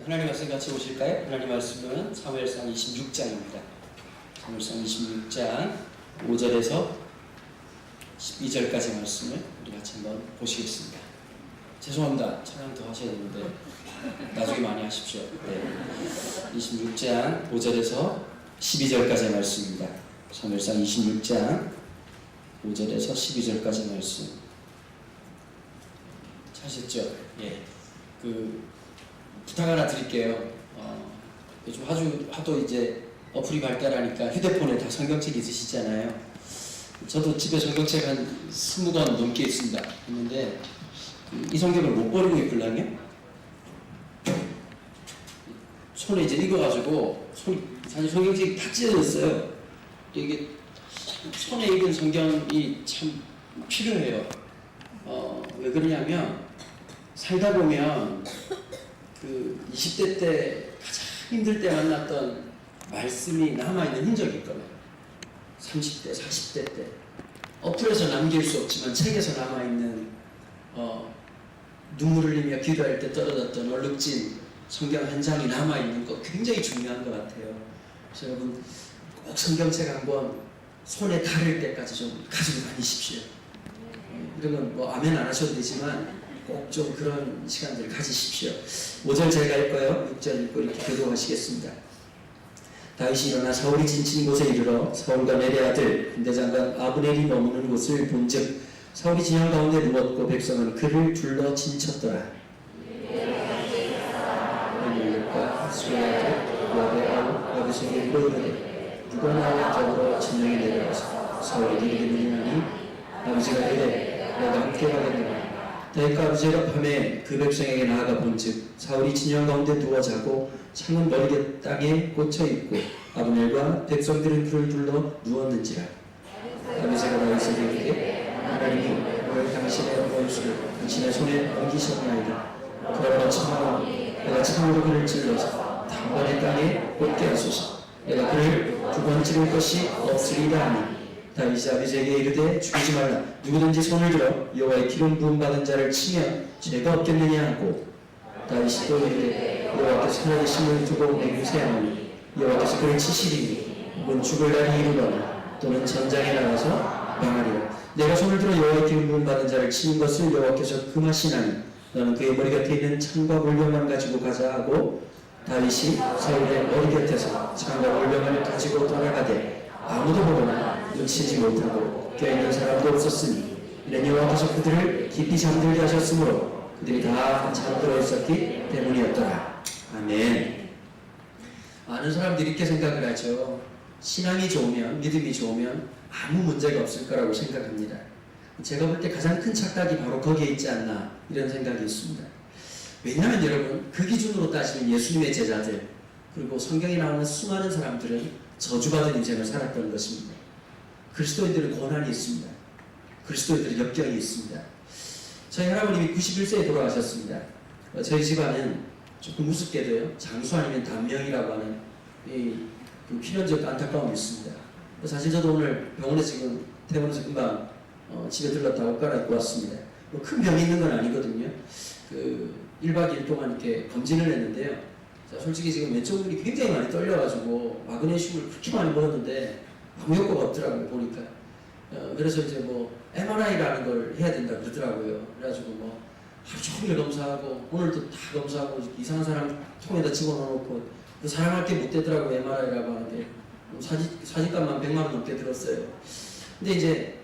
하나님 말씀 같이 보실까요? 하나님 말씀은 사무엘상 26장입니다. 사무엘상 26장 5절에서 12절까지 말씀을 우리 같이 한번 보시겠습니다. 죄송합니다. 촬영 더 하셔야 되는데 나중에 많이 하십시오. 네. 26장 5절에서 12절까지 말씀입니다. 사무엘상 26장 5절에서 12절까지 말씀. 찾으셨죠? 예. 부탁 하나 드릴게요. 요즘 하도 이제 어플이 발달하니까 휴대폰에 다 성경책 있으시잖아요. 저도 집에 성경책 한 20권 넘게 있습니다. 있는데 이 성경을 못 버리고 있길랑요. 손에 이제 익어가지고 사실 성경책이 다 찢어졌어요. 이게 손에 익은 성경이 참 필요해요. 왜 그러냐면 살다 보면 20대 때 가장 힘들 때 만났던 말씀이 남아있는 흔적이 있거든요. 30대, 40대 때 어플에서 남길 수 없지만 책에서 남아있는 눈물 흘리며 기도할 때 떨어졌던 얼룩진 성경 한 장이 남아있는 거 굉장히 중요한 것 같아요. 그래서 여러분 꼭 성경책 한번 손에 닿을 때까지 좀 가지고 다니십시오. 이런 건 아멘 안 하셔도 되지만 꼭 좀 그런 시간들 가지십시오. 5절 제가 읽고요. 6절 읽고 이렇게 교도하시겠습니다. 다윗이 일어나 사울이 진친 곳에 이르러 사울과 넬의 아들 군대장관 아브넬이 머무는 곳을 본즉 사울이 진영 가운데 누웠고 백성은 그를 둘러 진쳤더라. 아브넬과 수의 아들 요압의 아우 여비세게 이르되 누가 나와 더불어 진영에 내려와서 사울이 이르게 물으니 아버지가 이르되 내가 함께 가겠노라. 다윗과 아비새가 밤에 그 백성에게 나아가 본즉 사울이 진영 가운데 누워 자고 창은 머리 땅에 꽂혀 있고 아브넬과 백성들은 그를 둘러 누웠는지라. 아비새가 다윗에게 이르되 하나님이 오늘 당신의 원수를 당신의 손에 옮기셨나이다. 그러나 참으로 내가 창으로 그를 찔러서 단번에 땅에 꽂게 하소서. 내가 그를 두 번 찌를 것이 없으리라 하니 다윗이 아비새에게 이르되 죽이지 말라. 누구든지 손을 들어 여호와의 기름 부음 받은 자를 치면 죄가 없겠느냐 하고 다윗이 또 이르되 여호와께서 살아계심을 두고 맹세하노니 여호와께서 그를 치시리니 혹은 죽을 날이 이르거나 또는 전장에 나가서 망하리라. 내가 손을 들어 여호와의 기름 부음 받은 자를 치는 것을 여호와께서 금하시나니 너는 그의 머리 곁에 있는 창과 물병만 가지고 가자 하고 다윗이 사울의 머리 곁에서 창과 물병을 가지고 떠나가되 아무도 보거나 놓치지 못하고 껴있는 사람도 없었으니 이는 여호와께서 그들을 깊이 잠들게 하셨으므로 그들이 다 잠들어 있었기 때문이었더라. 아멘. 많은 사람들이 이렇게 생각을 하죠. 신앙이 좋으면, 믿음이 좋으면 아무 문제가 없을 거라고 생각합니다. 제가 볼 때 가장 큰 착각이 바로 거기에 있지 않나 이런 생각이 있습니다. 왜냐하면 여러분 그 기준으로 따지면 예수님의 제자들 그리고 성경에 나오는 수많은 사람들은 저주받은 인생을 살았던 것입니다. 그리스도인들은 고난이 있습니다. 그리스도인들은 역경이 있습니다. 저희 할아버님이 91세에 돌아가셨습니다. 저희 집안은 조금 우습게도요, 장수 아니면 단명이라고 하는 그 필연적 안타까움이 있습니다. 사실 저도 오늘 병원에 지금 퇴원해서 금방 집에 들렀다 옷 갈아입고 왔습니다. 큰 병이 있는 건 아니거든요. 1박 2일 동안 이렇게 검진을 했는데요. 솔직히 지금 왼쪽 눈이 굉장히 많이 떨려가지고 마그네슘을 그렇게 많이 먹었는데 아무 효과가 없더라고요, 보니까. 그래서 이제 MRI라는 걸 해야 된다 그러더라고요. 그래가지고 하루 종일 검사하고 오늘도 다 검사하고 이상한 사람 통에다 집어넣어놓고 그 사람할 게 못 되더라고요, MRI라고 하는데. 사진값만 100만 원 넘게 들었어요. 근데 이제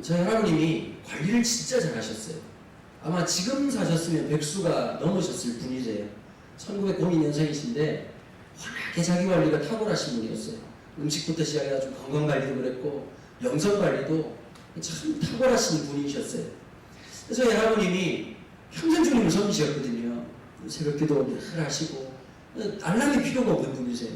저희 할아버님이 관리를 진짜 잘하셨어요. 아마 지금 사셨으면 백수가 넘으셨을 분이세요. 1902년생이신데 워낙에 자기 관리가 탁월하신 분이었어요. 음식부터 시작해가지고 건강관리도 그랬고 영성관리도 참 탁월하신 분이셨어요. 그래서 저희 할아버님이 평생 주님을 섬기셨거든요. 새벽기도 늘 하시고 알람이 필요가 없는 분이세요.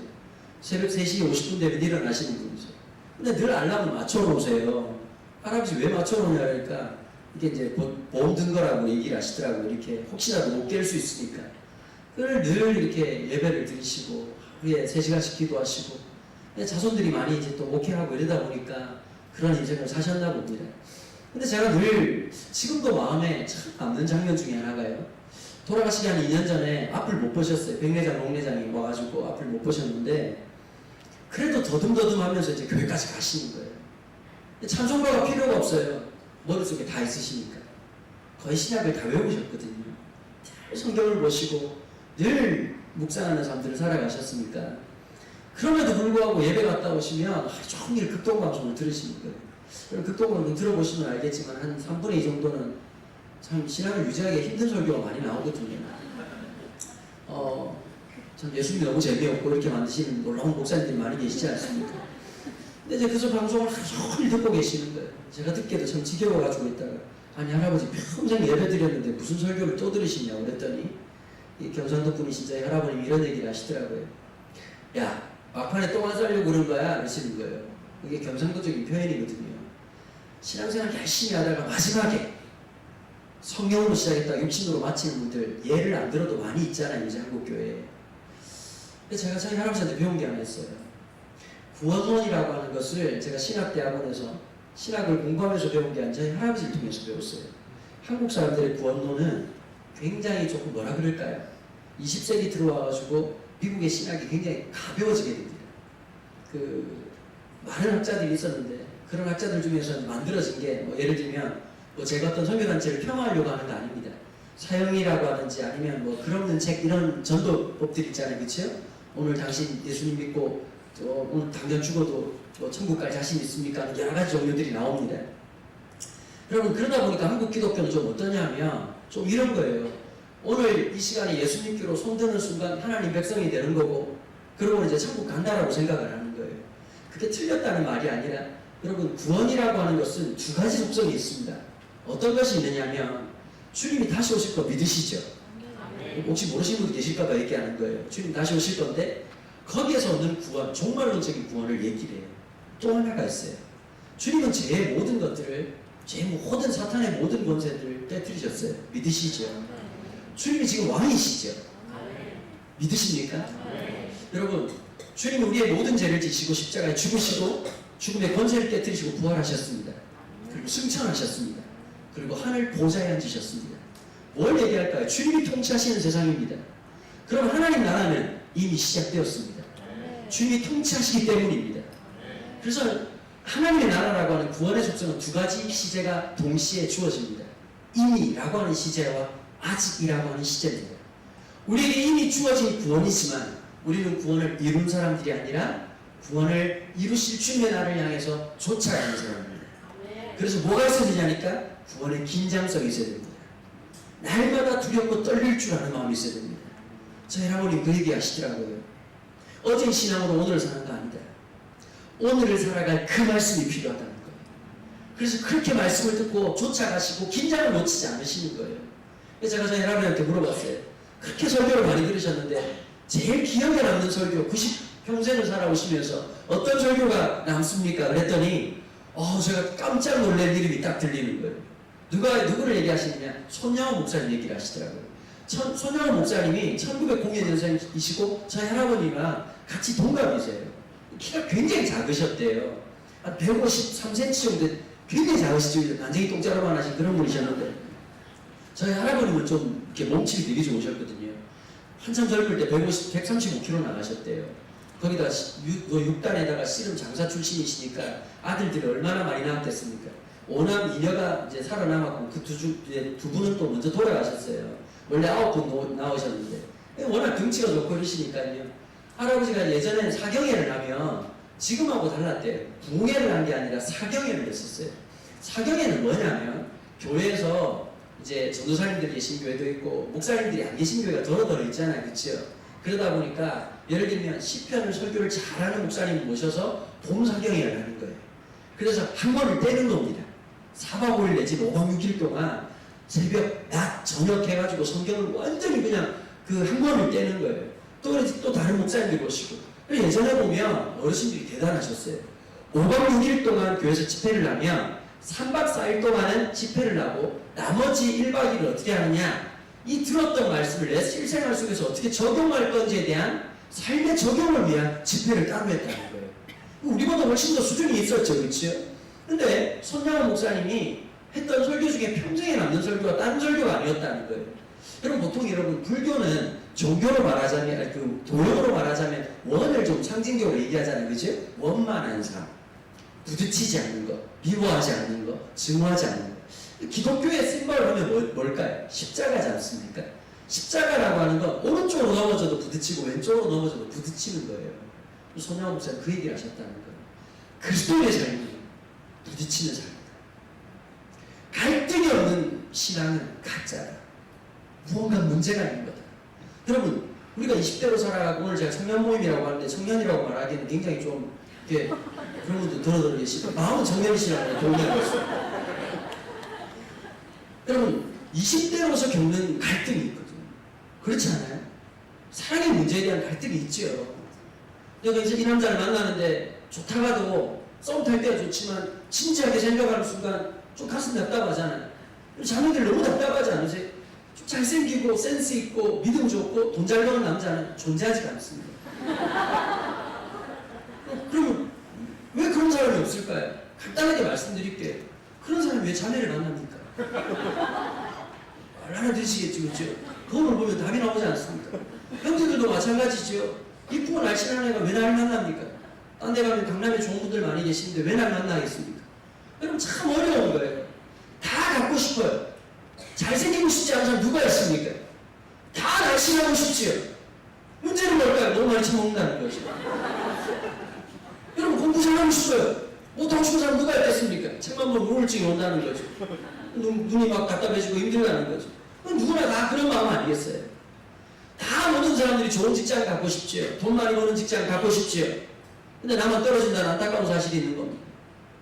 새벽 3시 50분 되면 일어나시는 분이세요. 근데 늘 알람을 맞춰놓으세요. 할아버지 왜 맞춰놓냐 그러니까 이게 이제 보험 든 거라고 얘기를 하시더라고요. 이렇게 혹시라도 못 깰 수 있으니까. 그걸 늘 이렇게 예배를 드리시고 하루에 3시간씩 기도하시고 자손들이 많이 이제 또 목회하고 이러다 보니까 그런 인생을 사셨나 봅니다. 근데 제가 늘 지금도 마음에 참 남는 장면 중에 하나가요. 돌아가시기 한 2년 전에 앞을 못 보셨어요. 백내장, 녹내장이 와가지고 앞을 못 보셨는데 그래도 더듬더듬 하면서 이제 교회까지 가시는 거예요. 찬송가가 필요가 없어요. 머릿속에 다 있으시니까. 거의 신약을 다 외우셨거든요. 늘 성경을 보시고 늘 묵상하는 삶들을 살아가셨으니까. 그럼에도 불구하고 예배 갔다 오시면 하루 종일 극동방송을 들으시는 거예요. 그럼 극동방송 들어보시면 알겠지만 한 3분의 2 정도는 참 신앙을 유지하기 힘든 설교가 많이 나오거든요. 참 예수님이 너무 재미없고 이렇게 만드시는 놀라운 목사님들이 많이 계시지 않습니까? 근데 이제 그저 방송을 하루 종일 듣고 계시는 거예요. 제가 듣기에도 참 지겨워가지고 있다가 아니 할아버지 평생 예배 드렸는데 무슨 설교를 또 들으시냐고 그랬더니 이 경상도 분이신자 할아버님이 이런 얘기를 하시더라고요. 야 막판에 똥 안 싸려고 그런 거야 그러시는 거예요. 그게 경상도적인 표현이거든요. 신앙생활 열심히 하다가 마지막에 성령으로 시작했다가 육신으로 마치는 분들 예를 안 들어도 많이 있잖아요. 이제 한국교회에. 근데 제가 저희 할아버지한테 배운 게 하나 있어요. 구원론이라고 하는 것을 제가 신학대학원에서 신학을 공부하면서 배운 게 아니라 저희 할아버지를 통해서 배웠어요. 한국 사람들의 구원론은 굉장히 조금 뭐라 그럴까요? 20세기 들어와가지고 미국의 신학이 굉장히 가벼워지게 됩니다. 많은 학자들이 있었는데 그런 학자들 중에서 만들어진 게 뭐 예를 들면 뭐 제가 어떤 선교단체를 폄하하려고 하는 거 아닙니다. 사형이라고 하든지 아니면 뭐 글없는 책 이런 전도법들 있잖아요. 그렇죠? 오늘 당신 예수님 믿고 오늘 당장 죽어도 천국 갈 자신 있습니까? 여러 가지 종류들이 나옵니다. 여러분 그러다 보니까 한국 기독교는 좀 어떠냐면 좀 이런 거예요. 오늘 이 시간에 예수 믿기로 손드는 순간 하나님 백성이 되는 거고 그러고 이제 천국 간다라고 생각을 하는 거예요. 그게 틀렸다는 말이 아니라 여러분 구원이라고 하는 것은 두 가지 속성이 있습니다. 어떤 것이 있느냐면 주님이 다시 오실 거 믿으시죠? 혹시 모르시는 분들 계실까봐 얘기하는 거예요. 주님 다시 오실 건데 거기에서 얻는 구원, 종말론적인 구원을 얘기를 해요. 또 하나가 있어요. 주님은 제 모든 것들을 제 모든 사탄의 모든 권세들을 깨뜨리셨어요. 믿으시죠? 주님이 지금 왕이시죠? 믿으십니까? 여러분 주님은 우리의 모든 죄를 지시고 십자가에 죽으시고 죽음의 권세를 깨뜨리시고 부활하셨습니다. 그리고 승천하셨습니다. 그리고 하늘 보좌에 앉으셨습니다. 뭘 얘기할까요? 주님이 통치하시는 세상입니다. 그럼 하나님 나라는 이미 시작되었습니다. 주님이 통치하시기 때문입니다. 그래서 하나님의 나라라고 하는 구원의 속성은 두 가지 시제가 동시에 주어집니다. 이미라고 하는 시제와 아직이라고 하는 시제입니다. 우리에게 이미 주어진 구원이지만 우리는 구원을 이룬 사람들이 아니라 구원을 이루실 주님의 나라를 향해서 쫓아가는 사람입니다. 그래서 뭐가 있어야 되냐니까 구원의 긴장성이 있어야 됩니다. 날마다 두렵고 떨릴 줄 아는 마음이 있어야 됩니다. 저희 할아버님 그 얘기 하시더라고요. 어제 신앙으로 오늘을 사는 거 아니다. 오늘을 살아갈 그 말씀이 필요하다는 거예요. 그래서 그렇게 말씀을 듣고 쫓아가시고 긴장을 놓치지 않으시는 거예요. 그래서 제가 저희 할아버지한테 물어봤어요. 그렇게 설교를 많이 들으셨는데 제일 기억에 남는 설교 90평생을 살아오시면서 어떤 설교가 남습니까? 그랬더니 제가 깜짝 놀랄 이름이 딱 들리는 거예요. 누구를 얘기하시느냐? 손양호 목사님 얘기를 하시더라고요. 손양호 목사님이 1902년생이시고 저희 할아버님이랑 같이 동갑이세요. 키가 굉장히 작으셨대요. 한 153cm 정도 굉장히 작으시죠. 난쟁이 똥자루만 하신 그런 분이셨는데 저희 할아버님은 좀 이렇게 몸집이 되게 좋으셨거든요. 한참 젊을 때 135kg 나가셨대요. 거기다 6단에다가 씨름 장사 출신이시니까 아들들이 얼마나 많이 낳았겠습니까? 5남 2녀가 이제 살아남았고 그 두 분은 또 먼저 돌아가셨어요. 원래 9분 나오셨는데 워낙 등치가 좋고 그러시니까요. 할아버지가 예전에는 사경회를 하면 지금하고 달랐대요. 붕회를 한 게 아니라 사경회를 했었어요. 사경회는 뭐냐면 교회에서 이제 전도사님들이 계신 교회도 있고 목사님들이 안 계신 교회가 더러더러 있잖아요. 그렇죠? 그러다 보니까 예를 들면 시편을 설교를 잘하는 목사님을 모셔서 봄사경회를 하는 거예요. 그래서 한 번을 떼는 겁니다. 4박 5일 내지 5박 6일 동안 새벽, 낮, 저녁 해가지고 성경을 완전히 그냥 그 한 번을 떼는 거예요. 또 다른 목사님들 보시고. 예전에 보면 어르신들이 대단하셨어요. 5박 6일 동안 교회에서 집회를 하면 3박 4일 동안은 집회를 하고 나머지 1박 2일을 어떻게 하느냐? 이 들었던 말씀을 내 실생활 속에서 어떻게 적용할 건지에 대한 삶의 적용을 위한 집회를 따로 했다는 거예요. 우리보다 훨씬 더 수준이 있었죠. 그렇죠? 근데 손양호 목사님이 했던 설교 중에 평생에 남는 설교가 다른 설교가 아니었다는 거예요. 여러분 보통 여러분 불교는 종교로 말하자면 아니, 그 도형으로 말하자면 원을 좀 상징적으로 얘기하잖아요, 그죠? 원만한 삶, 부딪히지 않는 것, 미워하지 않는 것, 증오하지 않는 것. 기독교의 심벌을 하면 뭘까요? 십자가지 않습니까? 십자가라고 하는 건 오른쪽으로 넘어져도 부딪히고 왼쪽으로 넘어져도 부딪히는 거예요. 손양호 목사님 그 얘기를 하셨다는 거예요. 그리스도의 삶이 부딪히는 삶이다. 갈등이 없는 신앙은 가짜다. 무언가 문제가 있는 거다. 여러분, 우리가 20대로 살아가고 오늘 제가 청년 모임이라고 하는데 청년이라고 말하기는 굉장히 좀 이렇게 그런 분들 들어들어 계시고 마음은 청년이시라고 동의하고 있어요. 여러분, 20대로서 겪는 갈등이 있거든요. 그렇지 않아요? 사랑의 문제에 대한 갈등이 있죠. 내가 이제 이 남자를 만나는데 좋다가도 썸 탈 때가 좋지만 진지하게 생각하는 순간 좀 가슴 답답하잖아요. 자매들 너무 답답하지 않으세요? 좀 잘생기고 센스 있고 믿음 좋고 돈 잘 버는 남자는 존재하지가 않습니다. 그러면 왜 그런 사람이 없을까요? 간단하게 말씀드릴게요. 그런 사람이 왜 자매를 만납니까? 말 하나 드시겠죠, 그렇죠? 거울을 보면 답이 나오지 않습니까? 형제들도 마찬가지죠. 이쁘고 날씬한 애가 왜 날 만납니까? 딴 데 가면 강남에 좋은 분들 많이 계시는데 왜 날 만나겠습니까? 여러분 참 어려운 거예요. 다 갖고 싶어요. 잘생기고 싶지 않은 사람 누가 있습니까? 다 날씬하고 싶지요. 문제는 뭘까요? 너무 많이 처먹는다는 거죠. 여러분 공부 잘하고 싶어요. 못하고 싶은 사람 누가 있겠습니까? 책만 보면 우울증이 온다는 거죠. 눈이 막 답답해지고 힘들다는 거죠. 누구나 다 그런 마음 아니겠어요? 다 모든 사람들이 좋은 직장 갖고 싶지요. 돈 많이 버는 직장 갖고 싶지요. 근데 나만 떨어진다는 안타까운 사실이 있는 겁니다.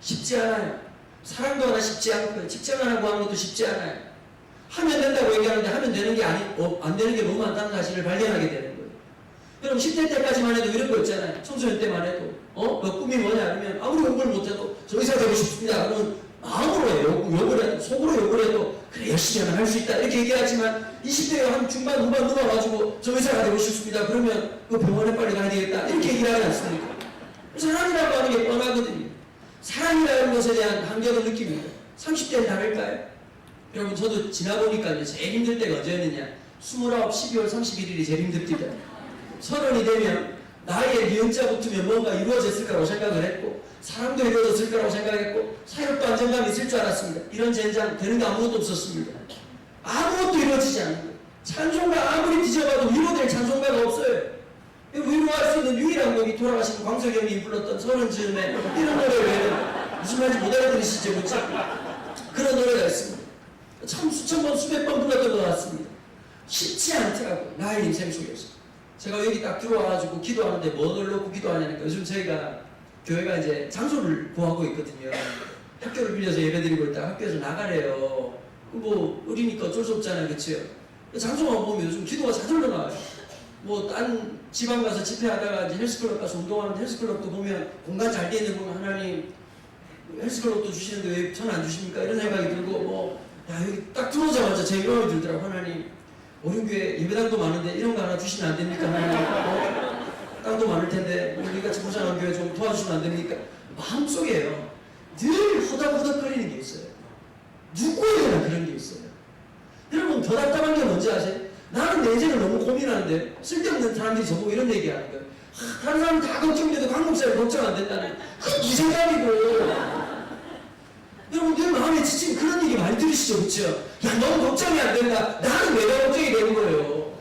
쉽지 않아요. 사랑도 하나 쉽지 않고요. 직장 하나 구하는 것도 쉽지 않아요. 하면 된다고 얘기하는데 하면 되는 게 안 되는 게 너무 많다는 사실을 발견하게 되는 거예요. 여러분 10대 때까지만 해도 이런 거 있잖아요. 청소년 때만 해도 너 꿈이 뭐냐 그러면 아무리 공부를 못해도 저 의사 되고 싶습니다. 그러면 마음으로 욕을 해도 속으로 욕을 해도 그래 열심히 하면 할 수 있다 이렇게 얘기하지만 20대가 한 중반 후반 넘어가지고 저 의사가 되고 싶습니다. 그러면 그 병원에 빨리 가야 되겠다 이렇게 얘기를 하지 않습니까? 사랑이라고 하는 게 뻔하거든요. 사랑이라는 것에 대한 한계를 느낍니다. 30대는 다를까요? 여러분 저도 지나보니까 제일 힘들 때가 언제였느냐 29, 12월 31일이 제일 힘듭니다. 30이 되면 나이에 니은자 붙으면 뭔가 이루어졌을 거라고 생각을 했고 사랑도 이루어졌을 거라고 생각했고 사역도 안정감이 있을 줄 알았습니다. 이런 젠장 되는 게 아무것도 없었습니다. 아무것도 이루어지지 않는 거예요. 찬송가 아무리 뒤져봐도 위로될 찬송가가 없어요. 위로할 수 있는 유일한 곡이 돌아가신 광석형이 불렀던 서른 즈음에 이런 노래 외에는 무슨 말인지 못 알아들으시죠, 그렇죠? 그런 노래가 있습니다. 참 수천 번 수백 번 불렀던 것 같습니다. 쉽지 않더라고요. 나의 인생 속에서. 제가 여기 딱 들어와가지고 기도하는데 뭘 놓고 기도하냐니까 요즘 저희가 교회가 이제 장소를 구하고 있거든요. 학교를 빌려서 예배드리고 있다가 학교에서 나가래요. 뭐 어리니까 어쩔 수 없잖아요, 그렇죠? 장소만 보면 요즘 기도가 자절로 나와요. 뭐 딴 지방 가서 집회하다가 이제 헬스클럽 가서 운동하는데 헬스클럽도 보면 공간 잘 돼 있는 거 보면 하나님 헬스클럽도 주시는데 왜 전 안 주십니까? 이런 생각이 들고 뭐 야 여기 딱 들어오자마자 제 마음이 들더라고. 하나님 어린교회 예배당도 많은데 이런 거 하나 주시면 안 됩니까? 하나님 땅도 많을 텐데 우리 같이 부산한 교회 좀 도와주시면 안 됩니까? 마음속에요 늘 허덕허덕거리는 게 있어요. 누구에게나 그런 게 있어요. 여러분 더 답답한 게 뭔지 아세요? 나는 내 인생을 너무 고민하는데 쓸데없는 사람들이 저보고 이런 얘기하는 거예요. 다른 사람 다 걱정돼도 강목사님 걱정 안 된다는 그건 네 생각이고 여러분 늘 마음에 지치면 그런 얘기 많이 들으시죠, 그렇죠? 야 너무 걱정이 안 된다. 나는 왜 걱정이 되는 거예요?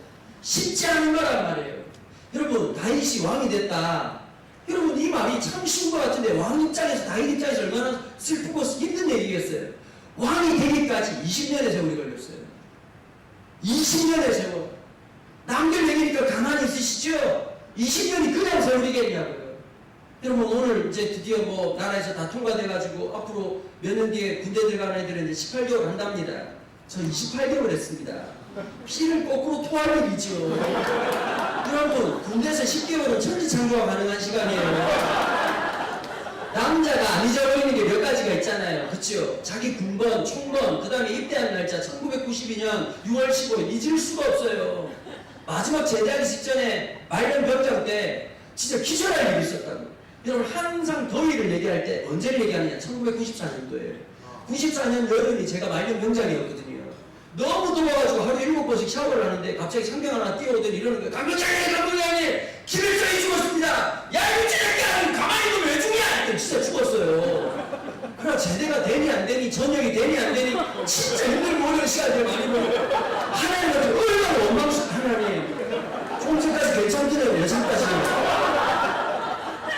쉽지 않은 거란 말이에요. 여러분 다윗이 왕이 됐다. 여러분 이 말이 참 쉬운 것 같은데 왕 입장에서 다윗 입장에서 얼마나 슬프고 힘든 얘기겠어요. 왕이 되기까지 20년의 세월이 걸렸어요. 20년의 세월. 남들 얘기니까 가만히 있으시죠? 20년이 그냥 세월이겠냐고요. 여러분 오늘 이제 드디어 뭐 나라에서 다 통과돼가지고 앞으로 몇 년 뒤에 군대 들어가는 애들은 이제 18개월 한답니다. 저 28개월 했습니다. 피를 거꾸로 토할 일이죠. 여러분 군대에서 10개월은 천지창조가 가능한 시간이에요. 남자가 안 잊어버리는 게 몇 가지가 있잖아요. 그쵸? 자기 군번, 총번, 그 다음에 입대한 날짜 1992년 6월 15일 잊을 수가 없어요. 마지막 제대하기 직전에 말년 병장 때 진짜 기절할 일이 있었다고. 여러분 항상 더위를 얘기할 때 언제를 얘기하느냐 1994년도에요. 94년 여름이 제가 말년 병장이었거든요. 너무 더워가지고 하루에 7번씩 샤워를 하는데 갑자기 창경 하나 뛰어오더니 이러는 거예요. 감독장님 기별성이 죽었습니다. 야 이 새끼야 가만히 있으면 왜 죽냐. 진짜 죽었어요. 그러나 제대가 되니 안 되니 저녁이 되니 안 되니 진짜 힘들고 어려운 시간들 많이 보내고 하나님한테 얼마나 원망스 하나님 총체까지 괜찮더래요. 예상까지는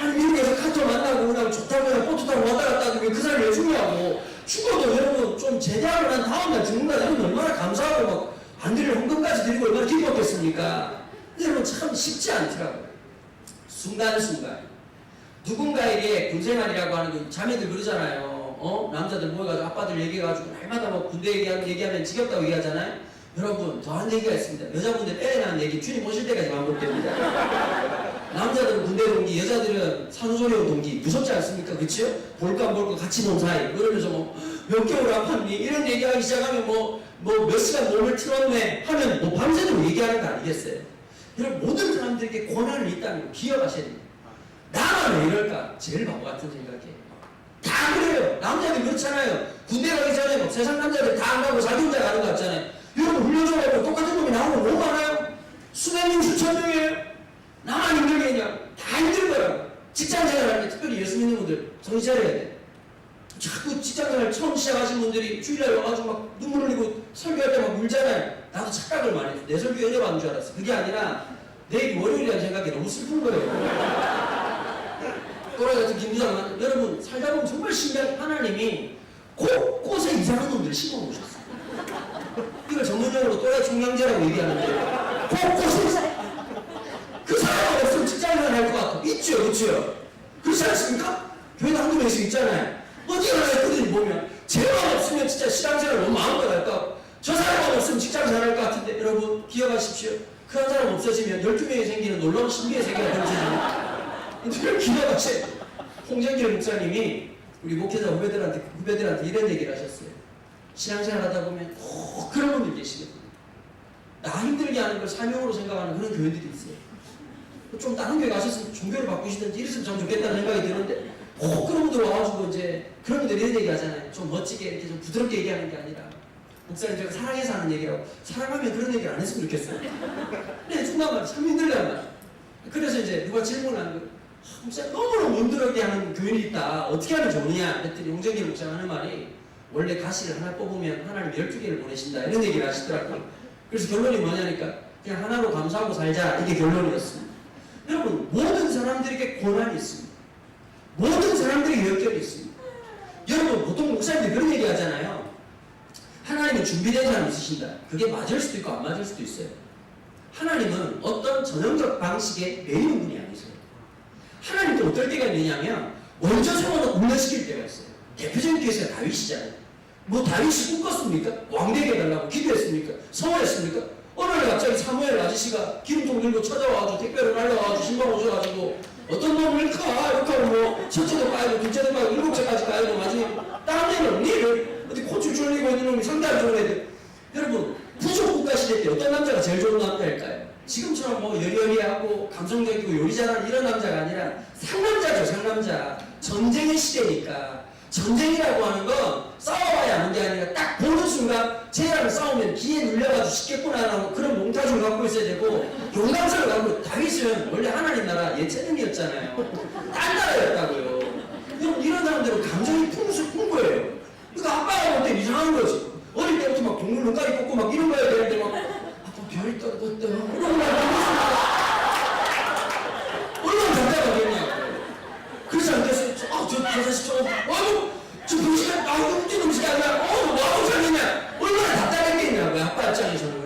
아니 미국에서 카톡 만나고 그냥 좋다고 그냥 보트 타고 왔다 갔다 하는데 왜 그 사람이 왜 죽냐고. 죽어도 여러분 좀 제대하고 난 다음날 죽는다 이러면 얼마나 감사하고 막 안 드릴 헌금까지 드리고 얼마나 기뻤겠습니까. 여러분 참 쉽지 않더라고요. 순간순간 누군가에게 군생활이라고 하는 거 자매들 그러잖아요. 남자들 모여가지고 아빠들 얘기해가지고 날마다 뭐 군대 얘기하면 지겹다고 얘기하잖아요. 여러분 더한 얘기가 있습니다. 여자분들 애라는 얘기 주님 오실 때까지 반복됩니다. 남자들은 군대 동기, 여자들은 산후조리원 동기. 무섭지 않습니까? 그치요? 볼까 안 볼까 같이 논 사이. 그러면서 뭐 몇 개월 아팠니? 이런 얘기하기 시작하면 뭐 몇 시간 몸을 틀었네 하면 뭐 밤새도록 얘기하는 거 아니겠어요? 여러분 모든 사람들에게 고난이 있다는 거 기억하셔야 됩니다. 나만 왜 이럴까? 제일 바보 같은 생각이에요. 다 그래요. 남자들 그렇잖아요. 군대 가기 전에 뭐 세상 남자들 다 안 가고 자기 혼자 가는 거 같잖아요. 여러분 훈련소에 똑같은 놈이 나오면 너무 많아요. 수백 명 수천 명이에요. 나만 힘들게 그냥 다 힘들 거라고. 직장생활 할 때 특별히 예수 믿는 분들 정신 차려야 돼. 자꾸 직장생활 처음 시작하신 분들이 주일날 와가지고 막 눈물 흘리고 설교할 때 막 울잖아요. 나도 착각을 많이 했어. 내 설교 연애 받는 줄 알았어. 그게 아니라 내일이 월요일이라는 생각이 너무 슬픈 거예요. 또라이 같은 김부장 여러분 살다 보면 정말 신기한 하나님이 곳곳에 이상한 놈들을 심어놓으셨어요. 이걸 전문용어로 또라이 총량제라고 얘기하는데 곳곳에 그 사람 없으면 직장생활 할 것 같아. 있죠. 그렇지 않습니까? 교회도 한두 명씩 있잖아요. 어디 가나 했더니 보면 쟤만 없으면 진짜 신앙생활 너무 마음껏 할까? 저 사람만 없으면 직장생활 할 것 같은데 여러분 기억하십시오. 그 한 사람 없어지면 12명이 생기는 놀라운 신비의 세계가 펼쳐집니다. 늘 기억하세요. 홍정길 목사님이 우리 목회자 후배들한테 이런 얘기를 하셨어요. 신앙생활 하다 보면 꼭 그런 분들 계시거든요. 나 힘들게 하는 걸 사명으로 생각하는 그런 교회들이 있어요. 좀 다른 교회 가셨으면 종교를 바꾸시든지 이랬으면 참 좋겠다는 생각이 드는데 그런 분들 와가지고 이제 그런 분들 이런 얘기 하잖아요. 좀 멋지게 이렇게 좀 부드럽게 얘기하는 게 아니라 목사님 제가 사랑해서 하는 얘기라고 사랑하면 그런 얘기를 안 했으면 좋겠어요. 근데 중간 말 참 힘들단 말이야. 그래서 이제 누가 질문하는 거예요. 목사님 너무너무 힘들게 하는 교인이 있다. 어떻게 하면 좋으냐? 그랬더니 용정길 목사가 하는 말이 원래 가시를 하나 뽑으면 하나님 12개를 보내신다. 이런 얘기를 하시더라고요. 그래서 결론이 뭐냐니까 그냥 하나로 감사하고 살자. 이게 결론이었습니다. 여러분 모든 사람들에게 고난이 있습니다. 모든 사람들에게 역결이 있습니다. 여러분 보통 목사님들이 그런 얘기 하잖아요. 하나님은 준비된 사람 있으신다. 그게 맞을 수도 있고 안 맞을 수도 있어요. 하나님은 어떤 전형적 방식에 매이는 분이 아니세요. 하나님도 어떨 때가 있느냐면 먼저 세워서 운전시킬 때가 있어요. 대표적인 케이스가 다윗이잖아요. 뭐 다윗이 꿈꿨습니까? 왕되게 해달라고 기도했습니까? 성원했습니까? 어느 날 갑자기 사무엘 아저씨가 기름통 들고 찾아와가지고 택배를 날려와가지고 신방 오셔가지고 어떤 놈을 이렇게 하고 뭐 첫째도 까이고 둘째도 까이고 7채까지 까이고 나중에 다른 데는 없니? 어디 코줄 졸리고 있는 놈이 상당히 좋은 애들. 여러분 부족 국가 시대 때 어떤 남자가 제일 좋은 남자일까요? 지금처럼 뭐 여리여리하고 감성적이고 요리 잘하는 이런 남자가 아니라 상남자죠. 상남자. 전쟁의 시대니까 전쟁이라고 하는 건 싸워봐야 하는 게 아니라 딱 보는 순간 쟤랑 싸우면 기에 눌려가지고 쉽겠구나 그런 몽타주를 갖고 있어야 되고 용감성을 갖고 다윗은 원래 하나님 나라 예체능이었잖아요. 딴 나라였다고요. 이런 사람들은 감정이 풍부해요. 그러니까 아빠가 볼 때 이상한 거지. 어릴 때부터 막 동물 눈가리 꽂고 막 이런 거 해야 되는데 막 아빠 별이 떨어졌다 이런 말 얼마나 답답하겠냐. 그렇지 않겠어요? 저 자식 저 음식은 웃긴 음식이 아니라 뭐하고 살겠냐. 얼마나 답답했겠냐고요. 아빠 입장에서는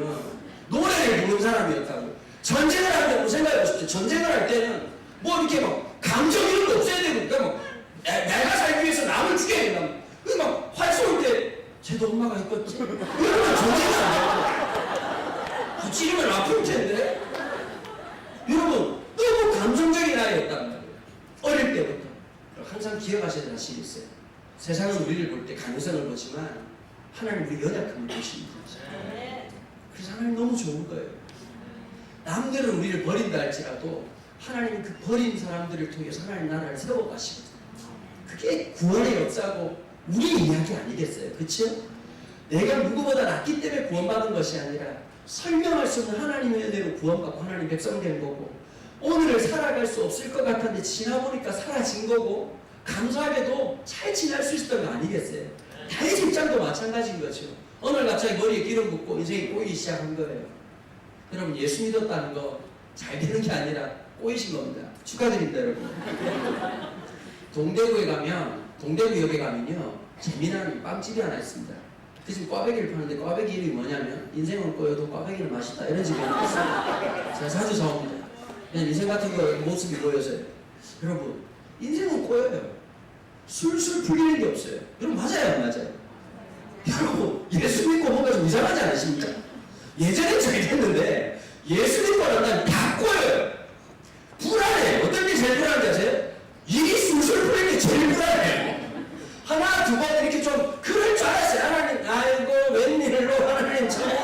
노래를 부르는 사람이었다고. 전쟁을 할 때 뭐 생각해보십시오. 전쟁을 할 때는 뭐 이렇게 막 감정 이런 거 없어야 되고 그러니까 막 내가 살기 위해서 남을 죽여야 된다. 그 막 활 쏘을 때 쟤도 엄마가 있겠지. 이러면 전쟁이 안 되고 찌르면 아플 텐데. 여러분 너무 감정적인 아이였단 말이에요. 어릴 때부터. 항상 기억하셔야 될 사실이 있어요. 세상은 우리를 볼 때 가능성을 보지만 하나님 우리 연약함을 보십니다. 그래서 하나님 너무 좋은 거예요. 남들은 우리를 버린다 할지라도 하나님은 그 버린 사람들을 통해서 하나님 나라를 세워가시거든요. 그게 구원의 역사고 우리 이야기 아니겠어요? 그렇죠? 내가 누구보다 낫기 때문에 구원받은 것이 아니라 설명할 수 없는 하나님의 은혜로 구원받고 하나님 백성 된 거고, 오늘을 살아갈 수 없을 것 같았는데 지나보니까 사라진 거고, 감사하게도 잘 지날 수 있었던 거 아니겠어요? 다윗 입장도 마찬가지인 거죠. 오늘 갑자기 머리에 기름 붓고 인생이 꼬이기 시작한 거예요. 여러분, 예수 믿었다는 거 잘 되는 게 아니라 꼬이신 겁니다. 축하드립니다, 여러분. 동대구역에 가면요, 재미난 빵집이 하나 있습니다. 그 집 꽈배기를 파는데 꽈배기 이름이 뭐냐면 인생은 꼬여도 꽈배기는 맛있다, 이런 집이 하나 있어요. 제가 자주 사옵니다. 그냥 인생 같은 거 모습이 보여서요. 여러분, 인생은 꼬여요. 술술 풀리는 게 없어요. 여러분, 맞아요, 안 맞아요? 여러분, 예수 믿고 뭔가 좀 이상하지 않으십니까? 예전엔 잘 됐는데 예수 믿고 나면 다 꼬여요. 불안해요. 어떤 게 제일 불안한지 아세요? 일이 술술 풀리는 게 제일 불안해요. 하나, 두 번 이렇게 좀 그럴 줄 알았어요. 하나님, 아이고, 웬일로 하나님 저를,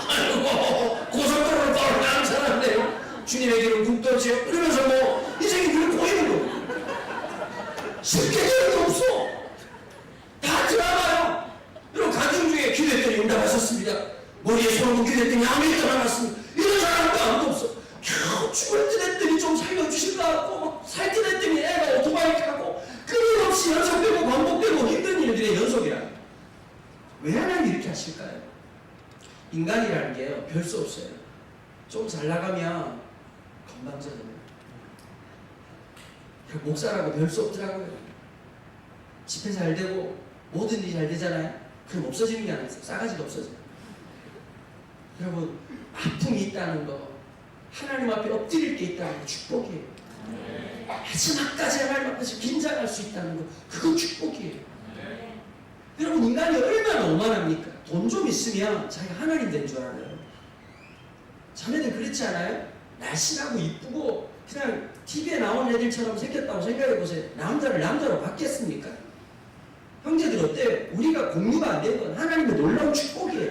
아이고, 고속도로를 떠나는 사람인데요. 주님에게는 국도지요. 그러면서 뭐 인생이 늘 꼬이는 거예요. 쉽게 되는 게 없어. 다 드라마요. 여러분, 가정 중에 기도했더니 응답하셨습니다. 머리에 손을 기도했더니 아멘이 떠나갔습니다. 이런 사람도 아무도 없어. 겨우 죽을 듯 했더니 좀 살려주실까 하고, 살 듯 했더니 애가 오토바이 타고, 끊임없이 연속되고 반복되고 힘든 일들의 연속이라. 왜 하나님 이렇게 하실까요? 인간이라는 게요, 별 수 없어요. 좀 잘 나가면 건방져져요. 목사라고 별 수 없더라고요. 집회 잘 되고 모든 일이 잘 되잖아요. 그럼 없어지는 게 아니에요. 싸가지도 없어져요. 여러분, 아픔이 있다는 거, 하나님 앞에 엎드릴 게 있다는 거 축복이에요. 마지막까지 하나님 앞에서 긴장할 수 있다는 거, 그건 축복이에요. 여러분, 인간이 얼마나 오만합니까? 돈 좀 있으면 자기가 하나님 된 줄 알아요. 자매들 그렇지 않아요? 날씬하고 이쁘고 그냥 TV에 나오는 애들처럼 생겼다고 생각해보세요. 남자를 남자로 받겠습니까? 형제들 어때요? 우리가 공유가 안 된 건 하나님의 놀라운 축복이에요.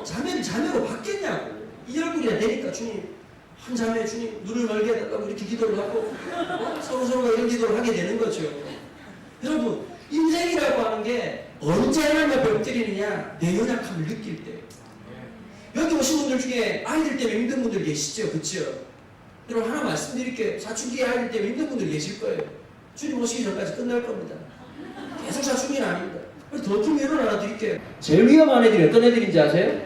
자매를 자매로 받겠냐고. 이 얼굴이나 되니까 주님, 한 자매 주님 눈을 멀게 해달라고 이렇게 기도를 하고, 서로서로가 이런 기도를 하게 되는 거죠. 여러분, 인생이라고 하는 게 언제 하나님 앞에 엎드리느냐? 내 연약함을 느낄 때. 여기 오신 분들 중에 아이들 때문에 힘든 분들 계시죠? 그렇죠? 여러분, 하나 말씀드릴게요. 사춘기 아이들 때문에 힘든 분들 계실 거예요. 주님 오시기 전까지 끝날 겁니다. 계속 사춘기는 아닙니다. 더 예를 하나 드릴게요. 제일 위험한 애들이 어떤 애들인지 아세요?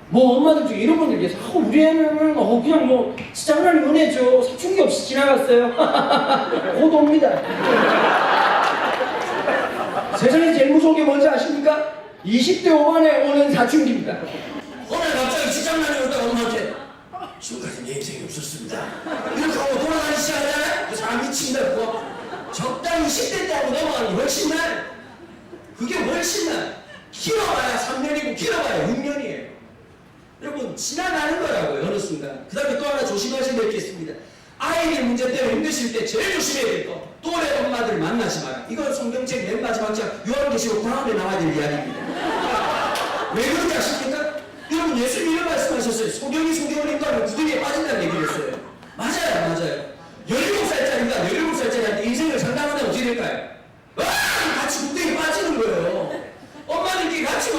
뭐 엄마들 중에 이런 분들 계세요. 우리 애는 그냥 뭐 진짜 하나님 은혜죠. 사춘기 없이 지나갔어요. 곧 옵니다. 세상에 제일 무서운 게 뭔지 아십니까? 20대 후반에 오는 사춘기입니다. 오늘 갑자기 직장난이 오다가 엄마한테 지금까지 내 인생이 없었습니다. 이렇게 하고 돌아다니기 시작하잖아요? 그 사람 미친다고. 적당히 10대 때 하고 넘어가는 게 훨씬 나아요. 그게 훨씬 나아요. 길어봐야 3년이고 길어봐야 6년이에요. 여러분, 지나가는 거라고요, 어느 순간. 그 다음에 또 하나 조심하셔야 될 게 있습니다. 아이들 문제 때문에 힘드실 때 제일 조심해야 될 거, 또래 엄마들 만나지 마라. 이건 성경책 맨 마지막 장 요한계시록 다음에 나와야 될 이야기입니다. 왜 그런지 아십니까? 여러분, 예수님이 이런 말씀하셨어요. 소경이 소경을 인도하면 구덩이에 빠진다는 얘기를 했어요. 맞아요, 맞아요. 17살짜리가 17살짜리한테 인생을 장담하면 어떻게 될까요? 같이 구덩이에 빠지는 거예요. 엄마들끼리 같이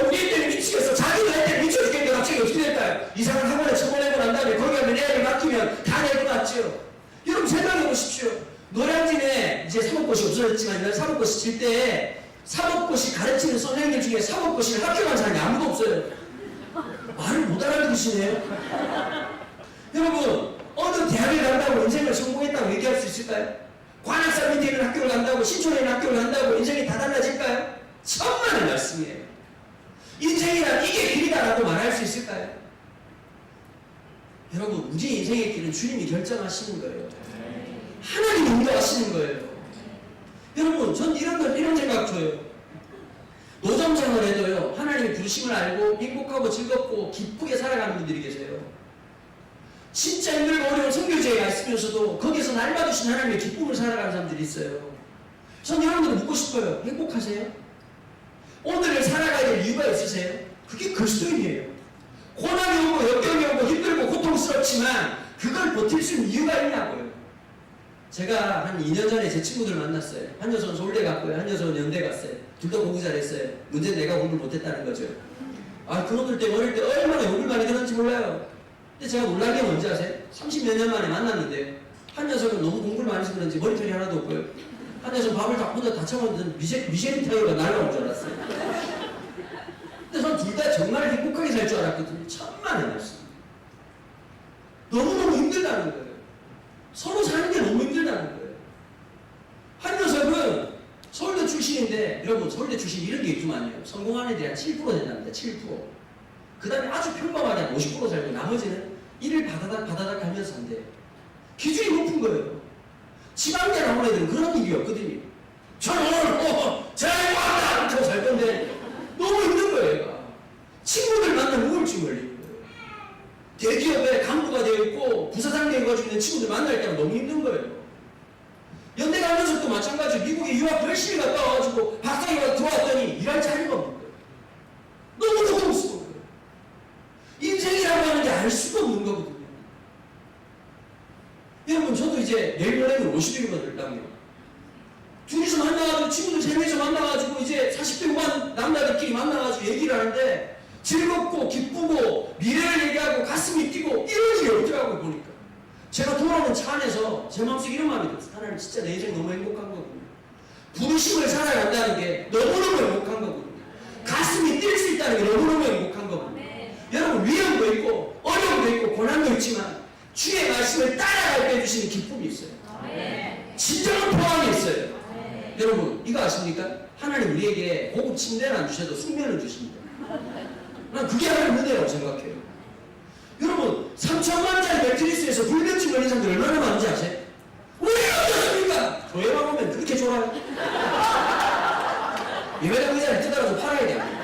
우리 애들이 미치겠어. 자기도 애들 미쳐 죽겠는데 갑자기 어떻게 될까요? 이상한 학원에 쳐보내고 난 다음에 거기 가면 애를 맡기면 다 내고 났죠. 여러분, 생각해 보십시오. 노량진에 이제 사법고시 없어졌지만 사법고시 칠 때 사법고시 가르치는 선생님들 중에 사법고시를 합격한 사람이 아무도 없어요. 말을 못 알아들으시네요. 여러분, 어느 대학을 간다고 인생을 성공했다고 얘기할 수 있을까요? 관악산 밑에 있는 학교를 간다고, 신촌에 있는 학교를 간다고 인생이 다 달라질까요? 천만의 말씀이에요. 인생이란 이게 길이다라고 말할 수 있을까요? 여러분, 우리 인생의 길은 주님이 결정하시는 거예요. 하나님이 인도하시는 거예요. 여러분, 전 이런 생각 줘요. 노점생을 해도요, 하나님의 부르심을 알고 행복하고 즐겁고 기쁘게 살아가는 분들이 계세요. 진짜 힘들고 어려운 선교제가 있으면서도 거기서 날마다 주신 하나님의 기쁨을 살아가는 사람들이 있어요. 전 여러분들 묻고 싶어요. 행복하세요? 오늘을 살아가야 될 이유가 있으세요? 그게 그리스도인이에요. 고난이 오고 역경이 오고 힘들고 고통스럽지만 그걸 버틸 수 있는 이유가 있냐고요. 제가 한 2년 전에 제 친구들 만났어요. 한 녀석은 서울대 갔고요. 한 녀석은 연대 갔어요. 둘 다 공부 잘했어요. 문제는 내가 공부를 못했다는 거죠. 그놈들 때 어릴 때 얼마나 욕을 많이 들었는지 몰라요. 근데 제가 놀란 게 뭔지 아세요? 30몇 년 만에 만났는데 한 녀석은 너무 공부를 많이 해서 그런지 머리털이 하나도 없고요. 한 녀석은 밥을 다 혼자 다 처먹는 미쉐린 타이어가 날아온 줄 알았어요. 근데 전 둘 다 정말 행복하게 살 줄 알았거든요. 천만의 말씀. 너무너무 힘들다는 거예요. 서로 사는 게 너무 힘들다는 거예요. 한 녀석은 서울대 출신인데, 여러분 서울대 출신 이런 게 있지만요. 성공한 애들이 한 7% 된답니다. 7%. 그 다음에 아주 평범하게 한 50% 살고 나머지는 일을 바다닥 하면서 산대요. 기준이 높은 거예요. 지방대 나온 애들은 그런 일이 없거든요. 저는 오늘 잘 왔다! 이렇게 살 건데 너무 힘든 거예요. 얘가. 친구들 만나면 우울증 걸리는 거예요. 대기업에 간부가 되어 있고 부사장 되어가지고 있는 친구들 만날 때가 너무 힘든 거예요. 연대 간 녀석도 마찬가지로 미국에 유학 열심히 갔다 와가지고 박사학위가 들어왔더니 일할 자리가 없는 거예요. 너무 고통스러운 거예요. 인생이라고 하는 게 알 수가 없는 거거든요. 여러분 저도 이제 내일 모레는 50일이거든요. 둘이서 만나가지고 친구들 재미있어 만나가지고 이제 40대 후반 남자들끼리 만나가지고 얘기를 하는데 즐겁고 기쁘고 미래를 얘기하고 가슴이 뛰고 이런 일이 없더라고요. 보니까 제가 돌아오는 차 안에서 제 마음속에 이런 마음이 들었어요. 하나님 진짜 내 인생 너무 행복한 거거든요. 부르심을 살아간다는 게 너무너무 행복한 거거든요. 가슴이 뛸 수 있다는 게 너무너무 행복한 거거든요. 여러분 위험도 있고 어려움도 있고 고난도 있지만 주의 말씀을 따라갈 때 주시는 기쁨이 있어요. 진정한 포함이 있어요. 여러분 이거 아십니까? 하나님 우리에게 고급 침대는 안 주셔도 숙면을 주십니다. 난 그게 하나님 은혜라고 생각해요. 여러분 3천만짜리 매트리스에서 불면증 걸린 사람들 얼마나 많은지 아세요? 왜 어떻습니까? 교회만 오면 그렇게 좋아요. 예배당 의자를 뜯어가지고 팔아야 돼요.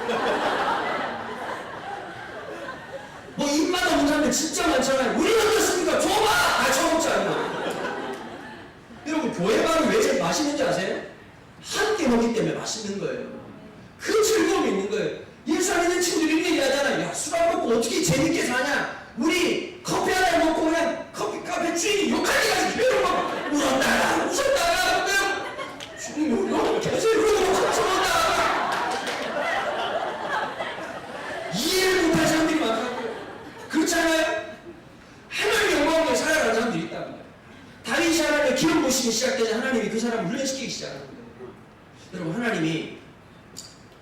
뭐 입맛 없는 사람들 진짜 많잖아요. 우리 어떻습니까? 줘봐! 처먹자. 여러분 교회밥이 왜 제일 맛있는지 아세요? 함께 먹기 때문에 맛있는 거예요. 그 즐거움이 있는 거예요. 일상 있는 친구들이 이렇게 얘기하잖아요. 야, 술 안 먹고 어떻게 재밌게 사냐? 우리 커피 한 잔 먹고 그냥 카페 주인이 욕하게 가지고 배로 막 울었다가 웃었다가 그냥 주인이 계속 그러고 쳐먹다 이해를 못할 사람들이 많다고요. 그렇잖아요? 하나님 영광을 살아가는 사람들이 있답니다. 다윗이 하나님의 기름 부심이 시작되자 하나님이 그 사람을 훈련시키기 시작합니다. 여러분 하나님이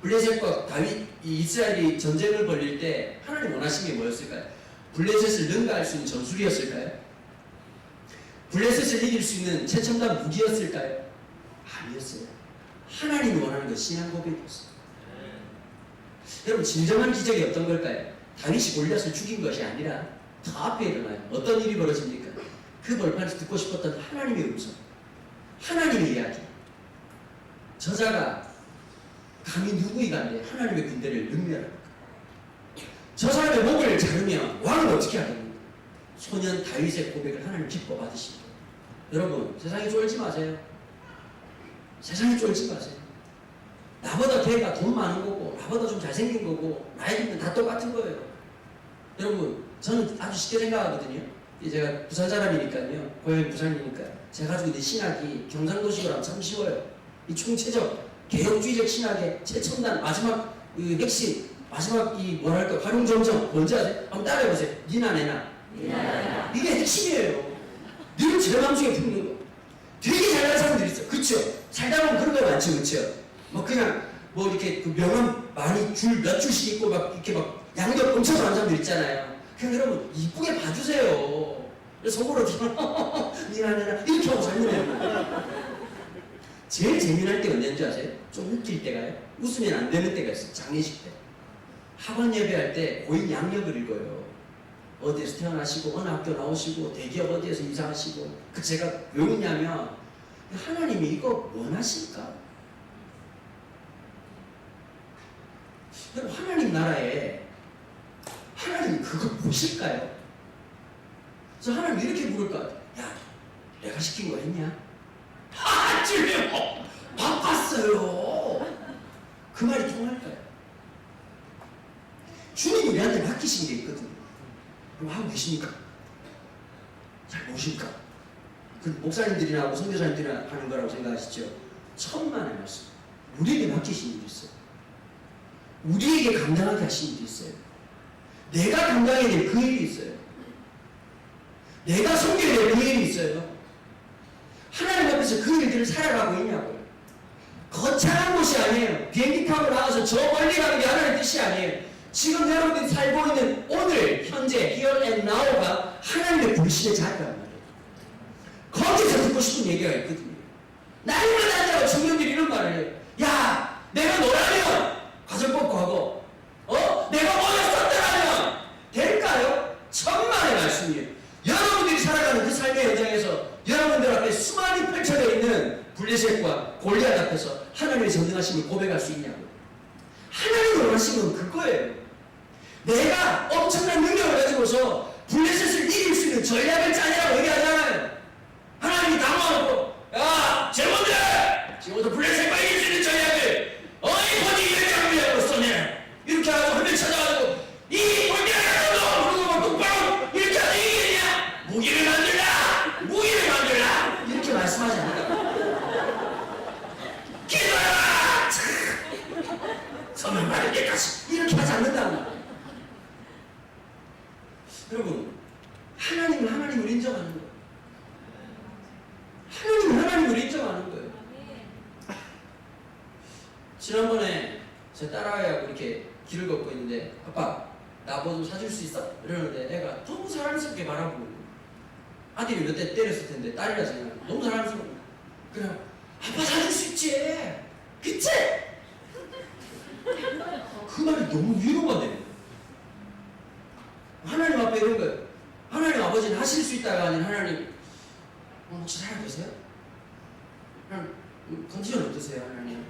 블레셋과 다윗 이스라엘이 전쟁을 벌릴 때 하나님 원하신 게 뭐였을까요? 블레셋을 능가할 수 있는 전술이었을까요? 블레셋을 이길 수 있는 최첨단 무기였을까요? 아니었어요. 하나님이 원하는 건 신앙 고백이었어요. 여러분 진정한 기적이 어떤 걸까요? 다윗이 골리앗을 죽인 것이 아니라 더 앞에 일어나요. 어떤 일이 벌어집니까? 그 벌판에서 듣고 싶었던 하나님의 음성, 하나님의 이야기. 저자가 감히 누구이가 안 하나님의 군대를 능멸합니까? 저 사람의 목을 자르면 왕은 어떻게 하겠습니까? 소년 다윗의 고백을 하나님 기뻐 받으십니다. 여러분 세상에 쫄지 마세요. 세상에 쫄지 마세요. 나보다 걔가 돈 많은 거고 나보다 좀 잘생긴 거고 나이는 다 똑같은 거예요. 여러분 저는 아주 쉽게 생각하거든요. 제가 부산 사람이니까요. 고향이 부산이니까 제가 가지고 있는 신학이 경상도식으로 하면 참 쉬워요. 이 총체적 개혁주의적 신학의 최첨단 마지막 그 핵심 마지막 이 뭐랄까 활용점정 뭔지 아세요? 한번 따라해보세요. 니나 내나 이게 핵심이에요. 늘 제 마음속에 품는 거. 되게 잘하는 사람들이 있어요. 그쵸? 살다 보면 그런 거 많죠. 그쵸? 뭐 그냥 뭐 이렇게 그 명함 많이 몇 줄씩 있고 막 이렇게 막 양력 엄청 많은 사람들 있잖아요. 그냥 여러분 이쁘게 봐주세요. 속으로 니나 내나 이렇게 하고 살면요. 제일 재미날 때가 언제인지 아세요? 좀 웃길 때가요. 웃으면 안 되는 때가 있어요. 장례식 때. 학원 예배할 때 고인 양력을 읽어요. 어디에서 태어나시고 어느 학교 나오시고 대기업 어디에서 이사하시고 그 제가 왜 웃냐면 하나님이 이거 원하실까? 하나님 나라에 하나님이 그걸 보실까요? 그래서 하나님 이렇게 물을 것 같아요. 야, 내가 시킨 거 했냐? 주여! 바빴어요. 그 말이 통할까요? 주님이 우리한테 맡기신 게 있거든요. 그럼 하고 계십니까? 잘 보십니까? 그 목사님들이나 뭐 선교사님들이나 하는 거라고 생각하시죠? 천만의 말씀. 우리에게 맡기신 일이 있어요. 우리에게 감당하게 하신 일이 있어요. 내가 감당해야 될 그 일이 있어요. 내가 섬겨야 될 그 일이 있어요. 하나님 앞에서 그 일들을 살아가고 있냐고요. 거창한 곳이 아니에요. 비행기 타고 나가서 저 멀리 가는 게 하나님의 뜻이 아니에요. 지금 여러분들이 살고 있는 오늘, 현재, here and now가 하나님의 불신의 자리란 말이에요. 거기서 듣고 싶은 얘기가 있거든요. 날마다 앉아서 청년들이 이런 말을 해요. 야, 내가 너라면 가정법고 하고, 내가 뭐였었더라면 될까요? 천만의 말씀이에요. 여러분들이 살아가는 그 삶의 현장에서 여러분들 앞에 수많이 펼쳐져 있는 블레셋과 골리앗 앞에서 하나님의 전능하심을 고백할 수 있냐고요. 하나님을 원하시는 건 그거예요. 내가 엄청난 능력을 가지고서 블레셋을 이길 수 있는 전략을 짜냐고 얘기하잖아요. 하나님이 당황하고, 야, 제자들! 지금부터 블레셋과 이길 수 있는 전략을 어디 이길 장비라고 써내. 이렇게 하고 한 명 찾아가지고, 이 골리앗을 그러고 똑바로 이렇게 하면 이기겠냐? 무기를 만들라! 무기를 만들라! 이렇게 말씀하지 않는다. 기도해라! 서면 말할 때까지 이렇게 하지 않는다는 거예요. 여러분, 하나님은 하나님을 인정하는 거예요. 하나님은 하나님을 인정하는 거예요. 지난번에 제 딸아이하고 이렇게 길을 걷고 있는데, 아빠, 나 뭐 좀 사줄 수 있어? 이러는데 애가 너무 사랑스럽게 바라보고 있는 거예요. 아들이 몇 대 때렸을 텐데 딸이라서 너무 사랑스러워. 그냥 아빠 사줄 수 있지. 그치? 그 말이 너무 위로가 돼요. 하나님 앞에 이런 거예요. 하나님 아버지는 하실 수 있다가 아닌 하나님, 혹시 사랑 되세요? 하나님, 컨디션 어떠세요, 하나님?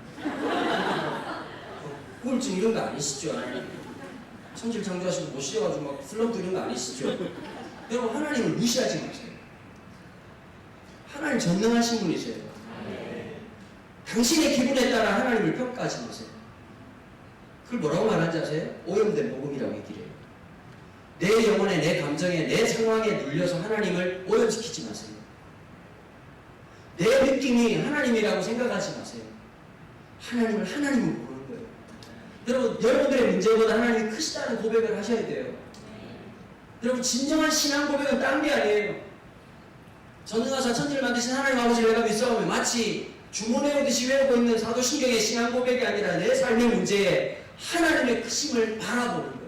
우울증 이런 거 아니시죠, 하나님? 천질 창조하시고 못 쉬어가지고 막 슬럼프 이런 거 아니시죠? 여러분, 하나님을 무시하지 마세요. 하나님 전능하신 분이세요. 당신의 기분에 따라 하나님을 평가하지 마세요. 그걸 뭐라고 말하는지 아세요? 오염된 복음이라고 얘기를 해요. 내 영혼에, 내 감정에, 내 상황에 눌려서 하나님을 오염시키지 마세요. 내 느낌이 하나님이라고 생각하지 마세요. 하나님을 하나님으로 보는 거예요. 여러분, 여러분들의 문제보다 하나님이 크시다는 고백을 하셔야 돼요. 여러분, 진정한 신앙 고백은 딴 게 아니에요. 전능하사 천지를 만드신 하나님 아버지를 내가 믿사오며 마치 주문해오듯이 외우고 있는 사도신경의 신앙 고백이 아니라 내 삶의 문제에 하나님의 크심을 바라보는 거예요.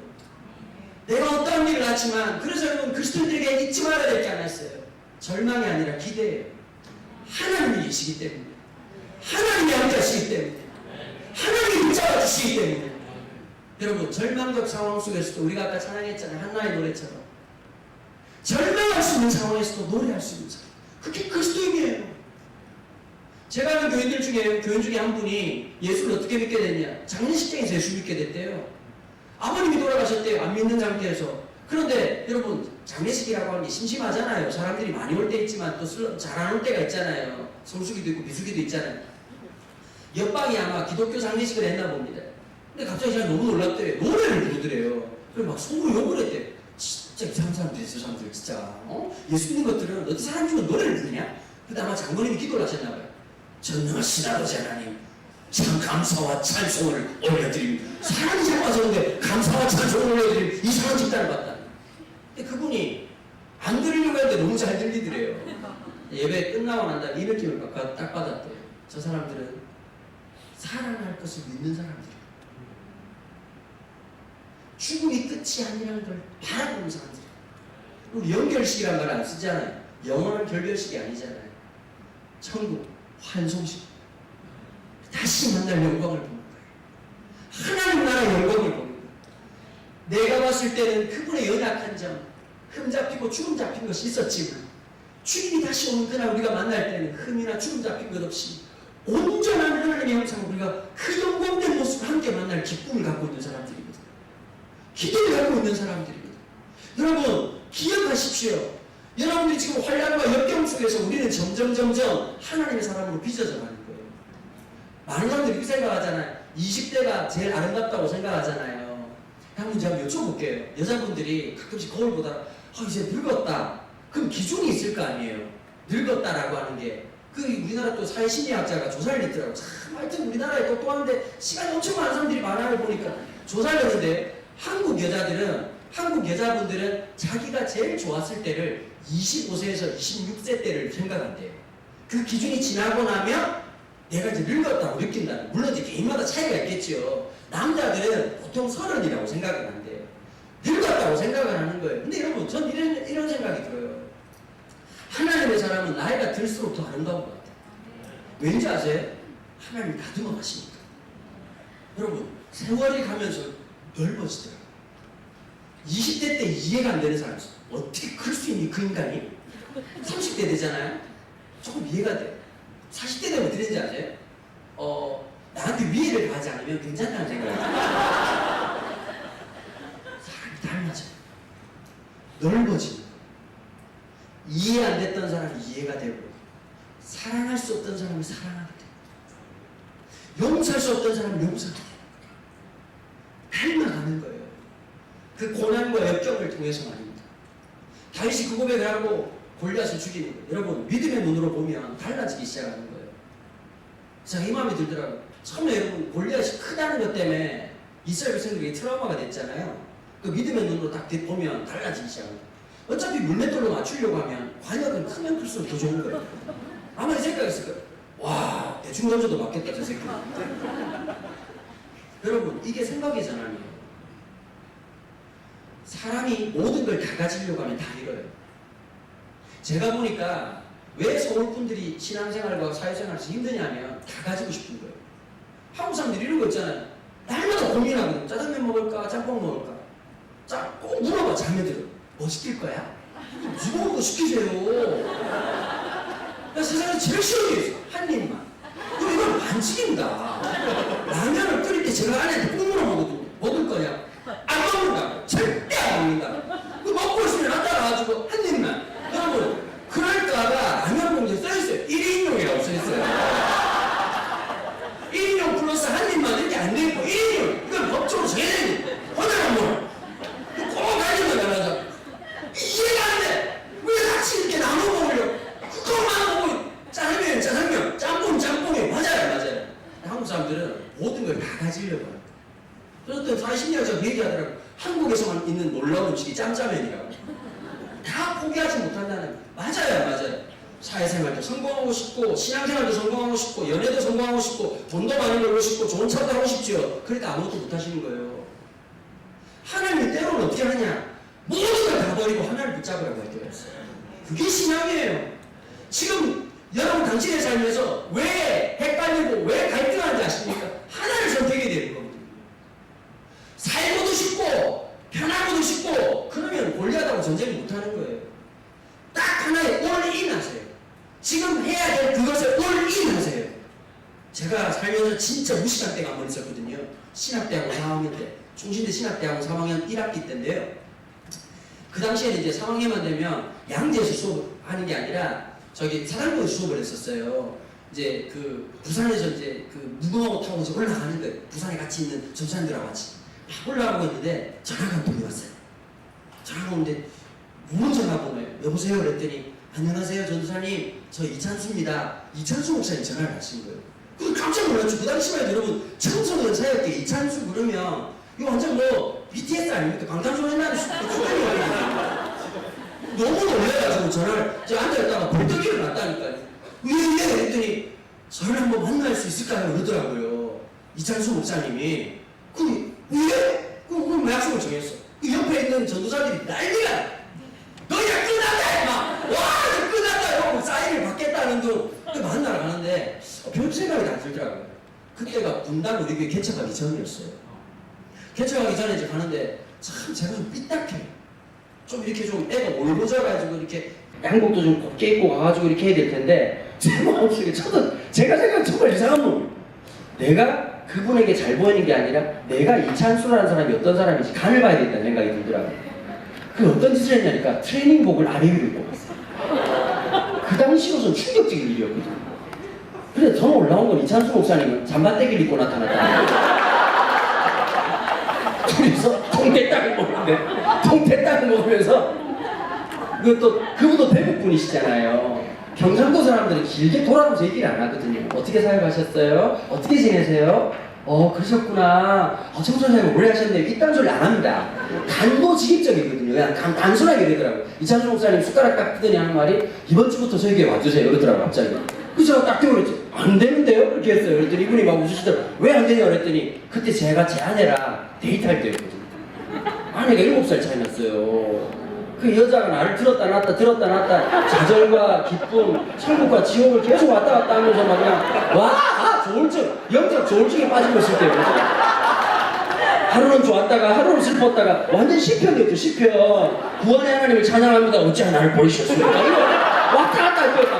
내가 어떠한 일을 낳지만, 그래서 여러분 그리스도인들에게 잊지 말아야 될 게 하나 있어요. 절망이 아니라 기대예요. 하나님이 계시기 때문에, 하나님이 함께 하시기 때문에, 하나님이 붙잡아 주시기 때문에. 여러분, 절망적 상황 속에서도 우리가 아까 찬양했잖아요. 한나의 노래처럼 절망할 수 있는 상황에서도 노래할 수 있는 사람, 그게 그리스도인이에요. 제가 아는 교인들 중에, 교인 중에 한 분이 예수를 어떻게 믿게 됐냐, 장례식장에서 예수 믿게 됐대요. 아버님이 돌아가셨대요. 안 믿는 상태에서. 그런데 여러분, 장례식이라고 하는 게 심심하잖아요. 사람들이 많이 올 때 있지만 또 잘 안 올 때가 있잖아요. 성수기도 있고 비수기도 있잖아요. 옆방이 아마 기독교 장례식을 했나 봅니다. 근데 갑자기 제가 너무 놀랐대요. 노래를 부르더래요. 그래서 막 속으로 욕을 했대요. 진짜 이상한 사람들이 있어, 사람들 진짜. 예수 믿는 것들은 어떤 사람 중에 노래를 부르냐? 근데 아마 장로님이 기도를 하셨나봐요. 전능하신 아버지 하나님, 참 감사와 찬송을 올려드립니다. 사람이 자꾸 하셨는데 감사와 찬송을 올려드립니다. 이상한 집단을 봤다. 근데 그분이 안 들으려고 했는데 너무 잘 들리더래요. 예배 끝나고 난 다음에 이 느낌을 딱 받았대요. 저 사람들은 사랑할 것을 믿는 사람들이에요. 죽음이 끝이 아니라는 걸 바라보는 사람들이에요. 우리 연결식이란 말 안 쓰잖아요. 영원한 결별식이 아니잖아요. 천국, 환송식. 다시 만날 영광을 보는 거예요. 하나님 나라의 영광을 보는 거예요. 내가 봤을 때는 그분의 연약한 점, 흠 잡히고 주름 잡힌 것이 있었지만, 주님이 다시 오는 그날 우리가 만날 때는 흠이나 주름 잡힌 것 없이 온전한 하나님의 형상으로 우리가 그 영광된 모습을 함께 만날 기쁨을 갖고 있는 사람들이거든요. 기대를 갖고 있는 사람들이거든요. 여러분, 기억하십시오. 여러분들이 지금 환난과 역경 속에서 우리는 점점 하나님의 사람으로 빚어져 가는 거예요. 많은 사람들이 그 생각하잖아요. 20대가 제일 아름답다고 생각하잖아요. 한번 제가 여쭤볼게요. 여자분들이 가끔씩 거울 보다가 이제 늙었다. 그럼 기준이 있을 거 아니에요. 늙었다라고 하는 게, 그 우리나라 또 사회심리학자가 조사를 했더라고. 참 하여튼 우리나라에 똑똑한데 시간이 엄청 많은 사람들이 많아요. 보니까 조사를 했는데 한국 여자분들은 자기가 제일 좋았을 때를 25세에서 26세 때를 생각한대요. 그 기준이 지나고 나면 내가 이제 늙었다고 느낀다는. 물론 이제 개인마다 차이가 있겠죠. 남자들은 보통 30이라고 생각을 한대요. 늙었다고 생각을 하는 거예요. 근데 여러분, 전 이런 생각이 들어요. 하나님의 사람은 나이가 들수록 더 아름다운 것 같아요. 왠지 아세요? 하나님이 다듬어 가시니까. 여러분, 세월이 가면서 넓어지더라고요. 20대 때 이해가 안 되는 사람 있어요. 어떻게 클 수 있니 그 인간이? 30대 되잖아요. 조금 이해가 돼요. 40대 되면 어떻게 되는지 아세요? 나한테 위해를 가하지 않으면 괜찮다는 생각이 들어요. 사람이 달라져요. 넓어지는 거예요. 이해 안 됐던 사람이 이해가 되고, 사랑할 수 없던 사람이 사랑하게 되고, 용서할 수 없던 사람이 용서하게 되고, 닮아가는 거예요. 그 고난과 역경을 통해서 말입니다. 다윗이 그 고백을 하고 골리앗을 죽이는 거예요. 여러분, 믿음의 눈으로 보면 달라지기 시작하는 거예요. 제가 이 마음이 들더라고요. 처음에 여러분, 골리앗이 크다는 것 때문에 이스라엘 백성들에게 트라우마가 됐잖아요. 그 믿음의 눈으로 딱 보면 달라지기 시작합니다. 어차피 물맷돌로 맞추려고 하면 관역은 크면 클수록 더 좋은 거예요. 아마 이 생각했을 거예요. 와, 대충 던져도 맞겠다, 저 새끼. 여러분, 이게 생각이잖아요. 사람이 모든 걸 다 가지려고 하면 다 잃어요. 제가 보니까 왜 서울 분들이 신앙생활과 사회생활에서 힘드냐면 다 가지고 싶은 거예요. 한국 사람들이 이런 거 있잖아요. 날마다 고민하거든. 짜장면 먹을까? 짬뽕 먹을까? 자, 꼭 물어봐, 자매들은. 뭐 시킬 거야? 무거운 거 시키세요. 나 세상에 제일 싫은 게 있어. 한 입만. 그럼 이건 반칙입니다. 라면을 끓일 때 제가 아내한테 꼭 물어보거든요. 먹을 거냐? 안 먹는다. 절대 안 먹는다. 그 먹고 있으면 안 따라가지고 한 입만. 여러분, 그럴까봐 라면 봉지에 써있어요. 1인용이라고 써있어요. 1인용 플러스 한 입만 이렇게 안 되고 1인용. 이건 법적으로 정해야 돼. 혼자 안 먹어. 꼭 가지고 나가자. 이해가 안 돼. 왜 같이 이렇게 나눠 먹으려고? 그것만 먹고 짜장면, 짬뽕이 맞아요. 한국 사람들은 모든 걸 다 가지려고 해요. 그래서 사회심리학자가 얘기하더라고요. 한국에서만 있는 놀라운 음식이 짬짜면이라고. 다 포기하지 못한다는. 맞아요. 사회생활도 성공하고 싶고, 신앙생활도 성공하고 싶고, 연애도 성공하고 싶고, 돈도 많이 벌고 싶고, 좋은 차도 하고 싶죠. 그러니까 아무것도 못하시는 거예요. 하나님이 때로는 어떻게 하냐? 모든 걸 다 버리고 하나를 붙잡으라고 했어요. 그게 신앙이에요. 지금 여러분 당신의 삶에서 왜 헷갈리고 왜 갈등하는지 아십니까? 하나를 선택해야 되는 겁니다. 살고도 싶고 편하고도 싶고 그러면 골리앗하고 전쟁을 못하는 거예요. 딱 하나에 올인 하세요. 지금 해야 될 그것을 올인 하세요. 제가 살면서 진짜 무식한 때가 한 번 있었거든요. 신학대학원 4학년 때. 충신대 신학대학원 3학년 1학기 때인데요. 그 당시에는 이제 3학년만 되면 양재에서 수업하는 게 아니라 저기 사단고에서 수업을 했었어요. 이제 그 부산에서 이제 그 무궁화호 타고 이제 올라가는 거예요. 부산에 같이 있는 전사님들하고 같이 막 올라가고 있는데 전화가 한 통이 왔어요. 전화가 오는데 무슨 전화번호예요? 여보세요? 그랬더니 안녕하세요 전도사님 저 이찬수입니다. 이찬수 목사님 전화를 하신 거예요. 그 깜짝 놀랐죠. 그 당시만 해도 여러분 청소년사였대 이찬수 그러면 이거 완전 뭐 BTS 아닙니까? 방탄소년단 수준이거든요. 너무 놀래가지고 전화를 제가 앉아있다가 벌떡 일어났다니까요. 왜 그랬더니 저를 한번 만날 수 있을까요? 그러더라고요. 이찬수 목사님이 왜? 그 약속을 정했어. 그 옆에 있는 전도사들이 난리가 너희가 끝났다 임마! 와 끝났다 이러고 사인을 받겠다는 둥 만나러 가는데 별 생각이 안 들더라고요. 그때가 분당 우리 교회 개척하기 전이었어요. 개척하기 전에 이제 가는데 참 제가 좀 삐딱해요. 좀 이렇게 좀 애가 올고져가지고 이렇게 양복도 좀 곱게 입고 가가지고 이렇게 해야 될 텐데 제 마음속에 저도 제가 생각한 정말 이상한 놈. 내가 그분에게 잘 보이는 게 아니라 내가 이찬수라는 사람이 어떤 사람인지 간을 봐야 된다는 생각이 들더라고요. 그 어떤 짓을 했냐니까 트레이닝복을 아래 위로 입고 갔어요. 그 당시로선 충격적인 일이었거든요. 그래서 저는 올라온 건 이찬수 목사님은 잠바떼기를 입고 나타났다. 둘이서 통태땅을 먹는데 통태땅을 먹으면서 그분도 대북 분이시잖아요. 경상도 사람들은 길게 돌아가면서 얘기를 안 하거든요. 어떻게 사역하셨어요? 어떻게 지내세요? 그러셨구나. 청소년이 오래 하셨네요. 이딴 소리 안 합니다. 단도직입적이거든요. 그냥 단순하게 이러더라고요. 이찬수 목사님 숟가락 딱 뜨더니 하는 말이 이번 주부터 저희 교회 와주세요. 이러더라고요. 갑자기. 그래서 제가 딱 뛰어그랬지. 안 되는데요? 이렇게 했어요. 그랬더니 이분이 막 웃으시더라고요. 왜 안 되냐 그랬더니 그때 제가 제 아내랑 데이트할 때였거든요. 아내가 7살 차이 났어요. 그 여자가 나를 들었다 놨다 좌절과 기쁨, 천국과 지옥을 계속 왔다 갔다 하면서 막 그냥 조울증, 영적 조울증에 빠지고 있을 때예요. 하루는 좋았다가 하루는 슬펐다가 완전 시편이었죠. 시편. 구원의 하나님을 찬양합니다. 어찌 나를 버리셨습니까? 이거 왔다 갔다 할 거였다.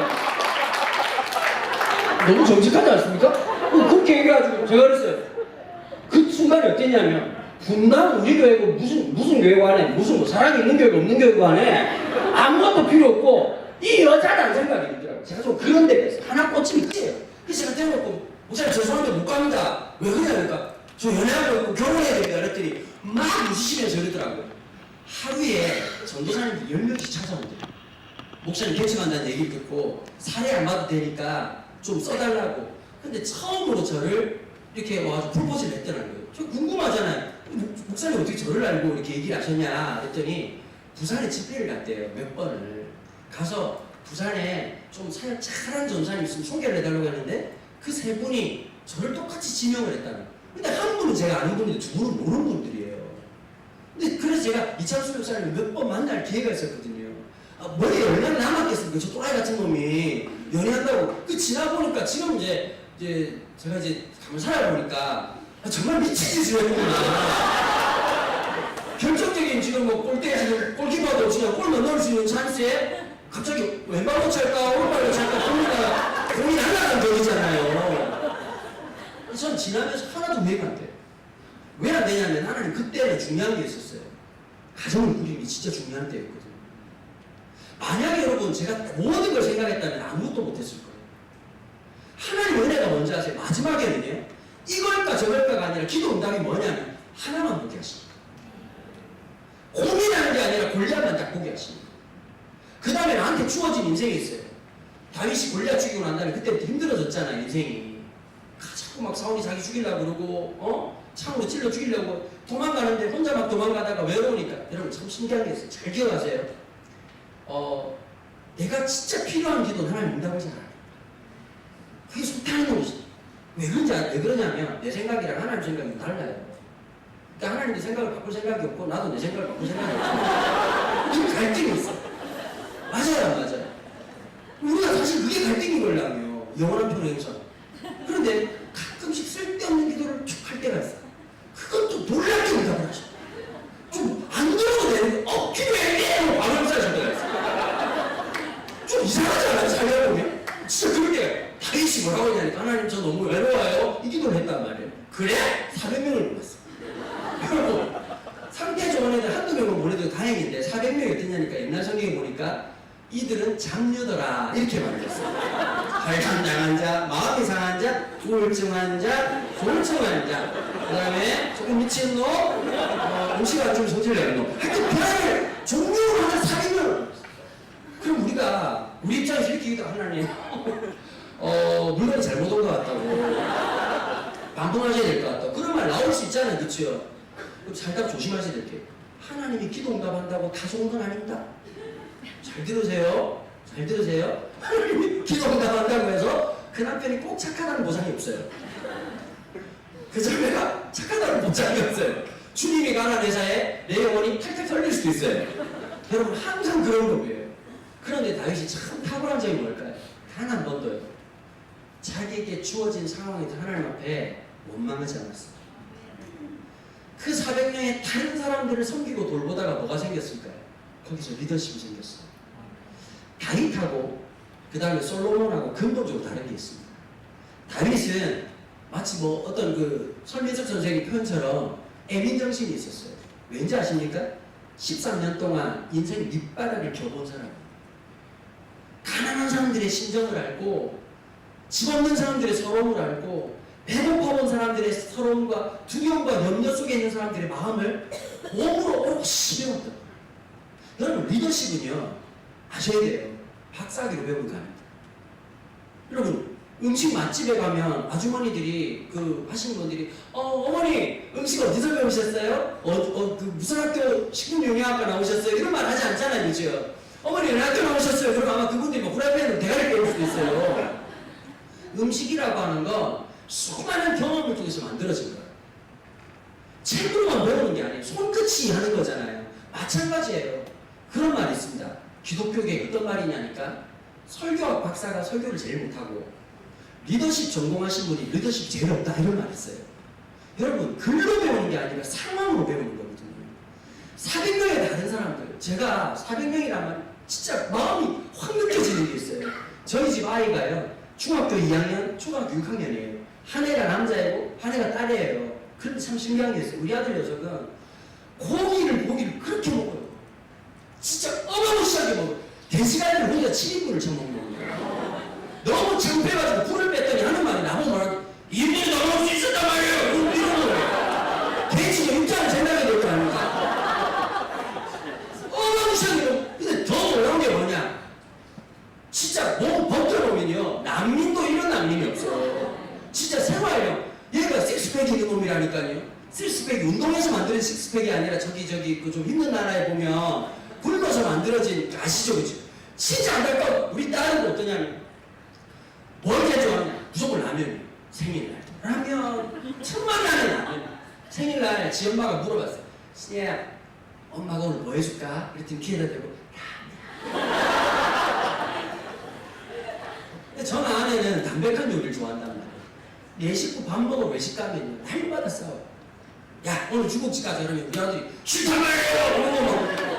너무 정직하지 않습니까? 그렇게 얘기해가지고 제가 그랬어요. 그 순간이 어땠냐면 분당 우리 교회고 무슨 교회고 안에 무슨 뭐 사랑이 있는 교회고 없는 교회고 안에 아무것도 필요 없고 이 여자라는 생각이 들더라고요. 제가 좀 그런 데 대해서 하나 꽂히면 끝이에요. 그래서 제가 대놓고 목사님 죄송한데 못 갑니다. 왜 그러냐니까 저 연애하고 있고 결혼해야 됩니다. 그랬더니 막 웃으시면서 그러더라고요. 하루에 전도사님들 10명씩 찾아온대요. 목사님 개척한다는 얘기를 듣고 사례 안 봐도 되니까 좀 써달라고. 근데 처음으로 저를 이렇게 와서 프로포즈를 했더라고요. 저 궁금하잖아요. 목사님 어떻게 저를 알고 이렇게 얘기를 하셨냐 그랬더니 부산에 집회를 갔대요. 몇 번을 가서 부산에 좀 사역 잘한 전사님 있으면 소개를 해달라고 했는데 그 세 분이 저를 똑같이 지명을 했다는. 근데 한 분은 제가 아는 분인데 두 분은 모르는 분들이에요. 근데 그래서 제가 이찬수 목사님을 몇 번 만날 기회가 있었거든요. 머리에 얼마나 남았겠습니까? 저 또라이 같은 놈이 연애한다고. 그 지나보니까 지금 이제 제가 가만 살아보니까 정말 미친 짓을 했구나. 결정적인 지금 뭐 골대에 지금 골키퍼도 지금 골만 넣을 수 있는 찬스에 갑자기 왼발로 찰까 오른발로 찰까 공이 날아간 격이잖아요. 전 지나면서 하나도 이해가 안 돼요. 왜 안 되냐면 하나님 그때는 중요한 게 있었어요. 가정을 꾸림이 진짜 중요한 때였거든요. 만약에 여러분 제가 모든 걸 생각했다면 아무것도 못했을 거예요. 하나님 은혜가 뭔지 아세요? 마지막에는요. 이걸까 저걸까가 아니라 기도 응답이 뭐냐면 하나만 보게 하십니다. 고민하는 게 아니라 골리앗만 딱 보게 하십니다. 그 다음에 나한테 주어진 인생이 있어요. 다윗이 골리앗 죽이고 난 다음에 그때부터 힘들어졌잖아 인생이. 자꾸 막 사울이 자기 죽이려고 그러고 창으로 찔러 죽이려고 도망가는데 혼자 막 도망가다가 외로우니까. 여러분 참 신기한 게 있어요. 잘 기억하세요. 내가 진짜 필요한 기도는 하나님 응답하지 않아요. 그게 속타는 것이지. 왜 그러냐면 내 생각이랑 하나님 생각이 달라요. 그러니까 하나님도 생각을 바꿀 생각이 없고 나도 내 생각을 바꿀 생각이 없어. 좀 갈등이 있어. 맞아요, 안 맞아요? 우리가 사실 그게 갈등인 걸라며 영원한 평행선. 그런데 가끔씩 쓸데없는 기도를 쭉 할 때가 있어. 그건 또 놀랍게 응답을 하셔. 좀 안 들어도 되는데 기도해! 하고 바로 응답하실 때가 있어. 좀 이상하지 않아요? 살려보면? 진짜 그렇게 다윗이 뭐라고 했냐니까 하나님 저 너무 외로워요. 이 기도를 했단 말이에요. 그래? 400명을 보냈어. 여러분 상태 좋은 애들 한두 명은 보내도 다행인데 400명이 어땠냐니까 옛날 성경에 보니까 이들은 장녀더라 이렇게 말했어요. 발간당한 자, 마음이 상한 자, 우울증한 자, 졸청한 자, 그 다음에 조금 미친 놈, 음식 안 좀 성질 내는 놈. 하여튼 별을 종류로 하나 400명을. 그럼 우리 입장에서 이렇게 기도 하나님 물건이 잘못 온 것 같다고 반품하셔야 될 것 같다고 그런 말 나올 수 있잖아요. 그치요? 그럼 살짝 조심하셔야 될 게 하나님이 기도 응답한다고 다 좋은 건 아닙니다. 잘 들으세요. 잘 들으세요. 하나님이 기도 응답한다고 해서 그 남편이 꼭 착하다는 보장이 없어요. 그 자매가 착하다는 보장이 없어요. 주님이 가는 회사에 내 영혼이 탈탈 털릴 수도 있어요. 여러분 항상 그런 법이에요. 그런데 다윗이 참 탁월한 점이 뭘까요? 단 한 번도요. 자기에게 주어진 상황에서 하나님 앞에 원망하지 않았어요. 그 400명의 다른 사람들을 섬기고 돌보다가 뭐가 생겼을까요? 거기서 리더십이 생겼어요. 다윗하고 그 다음에 솔로몬하고 근본적으로 다른 게 있습니다. 다윗은 마치 뭐 어떤 그 설민석 선생의 표현처럼 애민정신이 있었어요. 왠지 아십니까? 13년 동안 인생 밑바닥을 겨본 사람. 가난한 사람들의 심정을 알고 집 없는 사람들의 서러움을 알고 배고파본 사람들의 서러움과 두려움과 염려 속에 있는 사람들의 마음을 몸으로 오롯이 배웠다. 여러분 리더십은요 아셔야 돼요. 박사학위로 배우는 거 아닙니다. 여러분 음식 맛집에 가면 아주머니들이 그 하시는 분들이 어머니 음식 어디서 배우셨어요? 그 무슨 학교 식품영양학과 나오셨어요? 이런 말 하지 않잖아요, 그죠? 어머니 어느 학교 나오셨어요? 그럼 아마 그분들이 뭐 후라이팬으로 대가리 깨울 수도 있어요. 음식이라고 하는 건 수많은 경험을 통해서 만들어진 거예요. 책으로만 배우는 게 아니에요. 손끝이 하는 거잖아요. 마찬가지예요. 그런 말이 있습니다. 기독교계에 어떤 말이냐니까 설교학 박사가 설교를 제일 못하고 리더십 전공하신 분이 리더십 제일 없다 이런 말이 있어요. 여러분 글로 배우는 게 아니라 상황으로 배우는 거거든요. 400명의 다른 사람들, 제가 400명이란 말 진짜 마음이 확 느껴지는 게 있어요. 저희 집 아이가요 중학교 2학년, 초등학교 6학년이에요. 한 애가 남자이고 한 애가 딸이에요. 그런데 참 신기한 게 있어요. 우리 아들 녀석은 고기를 그렇게 먹어요. 진짜 어마무시하게 먹어요. 대시간을 혼자 7인분을 처먹는 거예요. 너무 창피해가지고 불을 뺐더니 하는 말이 나보고 말하고 2인분이 넘어올 수 있었단 말이에요. 이런 거예요. 대치가 입장을 생각해야 될 거 아닙니까? 어마무시하게 먹어요. 근데 더 놀라운 게 뭐냐? 진짜 몸 벗겨보면요 난민도 이런 난민이 없어요. 진짜 생활형 얘가 식스팩 있는 놈이라니까요. 식스팩이 운동해서 만드는 식스팩이 아니라 저기 그 좀 힘든 나라에 보면 굶어서 만들어진 아시죠, 그죠? 진짜 안 될 거. 우리 딸은 어떠냐면 뭘 제일 좋아하냐? 무조건 라면이에요. 생일날 라면 천만에 안에 라면. 생일날 지 엄마가 물어봤어요. 신혜야 엄마가 오늘 뭐 해줄까? 그랬더니 귀에다 대고 근데 전 아내는 담백한 요리를 좋아한단 말이에요. 내 식구 밥 먹으러 외식 가면 날마다 싸워요. 야 오늘 중국집 가자 그러면 우리 아들이 싫단 말이에요.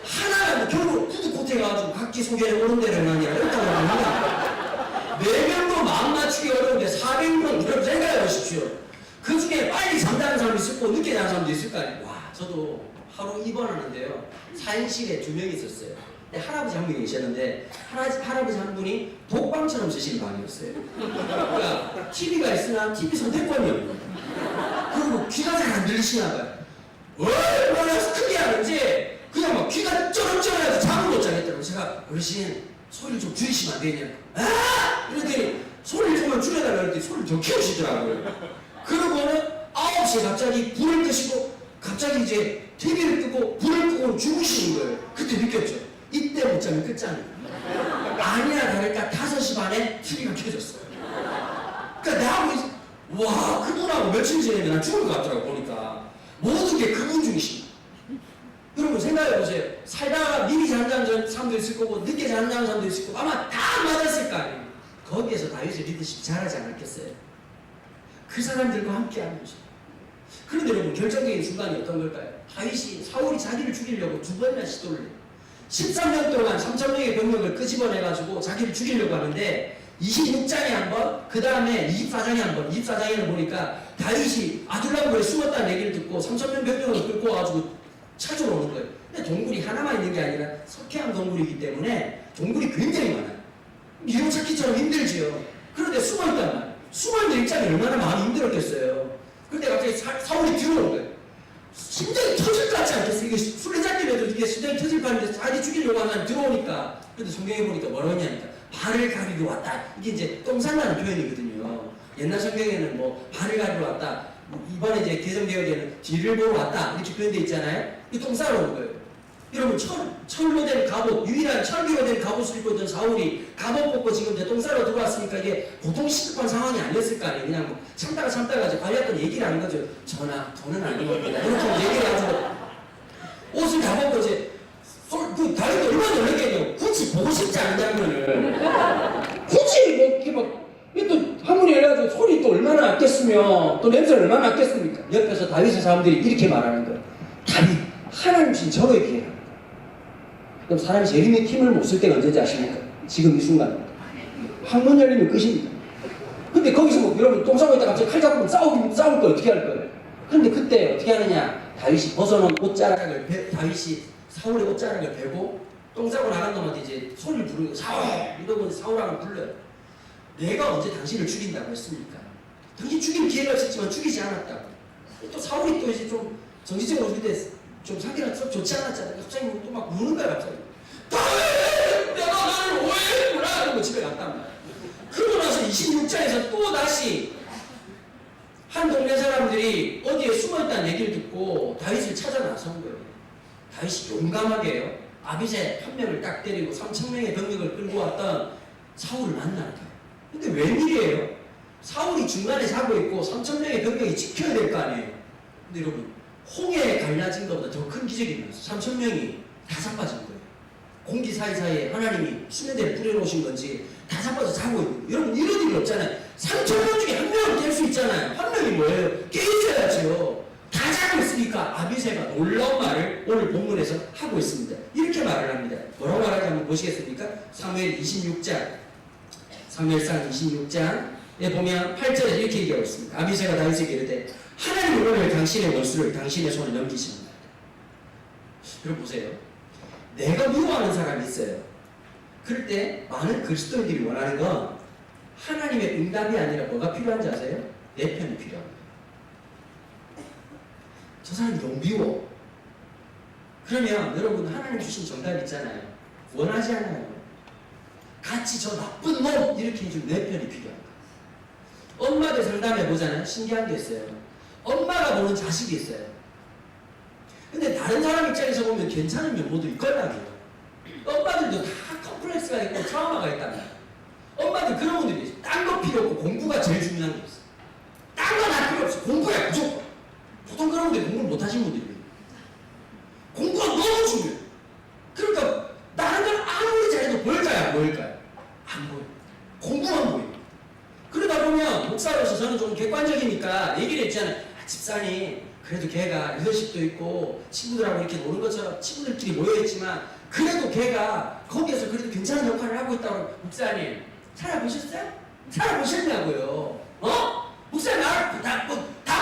하나가 뭐 결국 푸드코트에 가가지고 각기 소개를 오는 데를 하냐 이렇다고 하면 4명도 마음 맞추기 어려운데 400명 이렇게 생각해 보십시오. 그 중에 빨리 잠자는 사람도 있을 거고 늦게 자는 사람도 있을 거 아니에요. 와 저도 하루 입원하는데요 4인실에 2명이 있었어요. 근데 할아버지 한 분이 계셨는데 할아버지 한 분이 독방처럼 쓰시는 방이었어요. 그러니까 TV가 있으나 TV 선택권이 없는 그리고 귀가 잘 안 들리시나 봐요. 얼마나 크게 하는지 그냥 막 귀가 쩌렁쩌렁해서 잠을 못 자겠더라고요. 제가 어르신 소리를 좀 줄이시면 안 되냐 아! 이러더니 소리를 좀만 줄여달라고 했더니 소리를 더 키우시더라고요. 그러고는 9시에 갑자기 불을 끄시고 갑자기 이제 TV를 끄고 불을 끄고 주무시는 거예요. 그때 느꼈죠. 이때 못 자면 끝장이에요. 아니나 다를까 5시 반에 TV가 켜졌어요. 그러니까 나하고 와 그분하고 며칠 지내면 난 죽을 것 같더라고 보니까. 모든 게 그분 중심이에요. 여러분 생각해보세요. 살다가 미리 잔다는 사람도 있을 거고 늦게 잔다는 사람도 있을 거고 아마 다 맞았을 거 아니에요. 거기에서 다윗의 리더십이 잘하지 않았겠어요? 그 사람들과 함께 하면서. 그런데 여러분 결정적인 순간이 어떤 걸까요? 다윗이 사울이 자기를 죽이려고 2번이나 시도를 해요. 13년 동안 3,000명의 병력을 끄집어내가지고 자기를 죽이려고 하는데 26장에 한 번, 그 다음에 24장에 한 번, 24장에는 보니까 다윗이 아둘람고에 숨었다는 얘기를 듣고 3,000명 병력을 끌고 와가지고 찾으러 오는 거예요. 근데 동굴이 하나만 있는 게 아니라 석회암 동굴이기 때문에 동굴이 굉장히 많아요. 이름 찾기처럼 힘들지요. 그런데 숨어있단 말이에요. 숨어있는 입장이 얼마나 마음이 힘들었겠어요. 그런데 갑자기 사울이 들어오는 거예요. 심장이 터질 것 같지 않겠어요? 이게 술래잡기에도 이게 심장이 터질 판인데 자기 죽이려고 하는 사람이 들어오니까. 근데 성경에 보니까 뭐라고 했냐니까 발을 가리러 왔다. 이게 이제 똥 싼다는 표현이거든요. 옛날 성경에는 뭐 발을 가리러 왔다. 이번에 이제 개정개혁에는 뒤를 보러 왔다. 이렇게 표현되어 있잖아요. 이 똥 싸러 온 거예요. 여러분 철로 된 갑옷, 유일한 철기로 된 갑옷을 입고 있던 사울이 갑옷 벗고 지금 이제 똥 싸러 들어왔으니까 이게 보통 시급한 상황이 아니었을 거 아니에요. 그냥 뭐 참다가 이제 관리했던 얘기를 하는 거죠. 전하, 돈은 아닌 겁니다. 이렇게 얘기를 해가지고 옷을 다 벗고 이제 그 다리도 얼마나 놀랐겠냐고. 굳이 보고 싶지 않은 장면을 굳이 뭐 이렇게 막 또 한문이 해가지고 소리 또 얼마나 났겠으며 또 냄새를 얼마나 났겠습니까? 옆에서 다윗의 사람들이 이렇게 말하는 거예요. 다윗, 하나님 신 저거에 비해라. 그럼 사람이 제일 힘을 못 쓸 때가 언제인지 아십니까? 지금 이 순간. 항문 열리면 끝입니다. 근데 거기서 뭐 여러분 똥 싸고 있다 갑자기 칼 잡고 싸울 거 어떻게 할 거예요? 근데 그때 어떻게 하느냐? 다윗이 벗어놓은 옷자락을 다윗이 사울의 옷자락을 베고 똥 싸고 나간 놈한테 이제 소리를 부르는 거예요. 사울! 이러면 사울하고 불러요. 내가 언제 당신을 죽인다고 했습니까? 당신 죽이는 기회가 있었지만 죽이지 않았다고. 또 사울이 또 이제 좀 정신적으로 그때 좀 상태가 좀 좋지 않았잖아요. 갑자기 또 막 우는 거야 갑자기. 다윗! 내가 나를 오해했구나! 이러고 집에 갔단 말이야. 그 어디에 숨어있다는 얘기를 듣고 다윗을 찾아 나선 거예요. 다윗이 용감하게요. 아비새 한 명을 딱 때리고 3,000명의 병력을 끌고 왔던 사울을 만나는 거예요. 근데 웬일이에요? 사울이 중간에 자고 있고 3,000명의 병력이 지켜야 될 거 아니에요. 근데 여러분, 홍해에 갈라진 것보다 더 큰 기적이 일어났어요. 3,000명이 다 자빠진 거예요. 공기 사이사이에 하나님이 수면대를 뿌려놓으신 건지 다 자빠져 자고 있는 거예요. 여러분, 이런 일이 없잖아요. 3,000명 중에 한 명은 깰 수 있잖아요. 한 명이 뭐예요? 깨 있어야죠. 다 자고 있으니까 아비새가 놀라운 말을 오늘 본문에서 하고 있습니다. 이렇게 말을 합니다. 뭐라고 말하지 한번 보시겠습니까? 사무엘 26장, 사무엘상 26장에 보면 8절에 이렇게 얘기하고 있습니다. 아비새가 다윗에게 이르되 하나님은 오늘 당신의 원수를 당신의 손에 넘기십니다. 여러분 보세요. 내가 미워하는 사람이 있어요. 그럴 때 많은 그리스도인들이 원하는 건 하나님의 응답이 아니라 뭐가 필요한지 아세요? 내 편이 필요한 거예요. 저 사람이 너무 미워. 그러면 여러분 하나님 주신 정답 있잖아요. 원하지 않아요. 같이 저 나쁜 놈 이렇게 해주면 내 편이 필요한 거예요. 엄마들 상담해 보잖아요. 신기한 게 있어요. 엄마가 보는 자식이 있어요. 근데 다른 사람 입장에서 보면 괜찮은 면모도 있거든요. 엄마들도 다 컴플렉스가 있고 트라우마가 있다면 엄마들 그런 분들이 있어요. 딴 거 필요 없고 공부가 제일 중요한 게 있어요. 딴 거 다 필요 없어. 공부야 무조건. 보통 그런 분들이 공부를 못하신 분들이에요. 공부가 너무 중요해요. 그러니까 다른 걸 아무리 잘해도 보일까요? 안 보일까요? 안 보여요. 공부만 보여요. 그러다 보면 목사로서 저는 좀 객관적이니까 얘기를 했잖아요. 집사님 그래도 걔가 리더십도 있고 친구들하고 이렇게 노는 것처럼 친구들끼리 모여있지만 그래도 걔가 거기에서 그래도 괜찮은 역할을 하고 있다고. 목사님 살아보셨어요? 살아보셨냐고요. 어? 목사님 다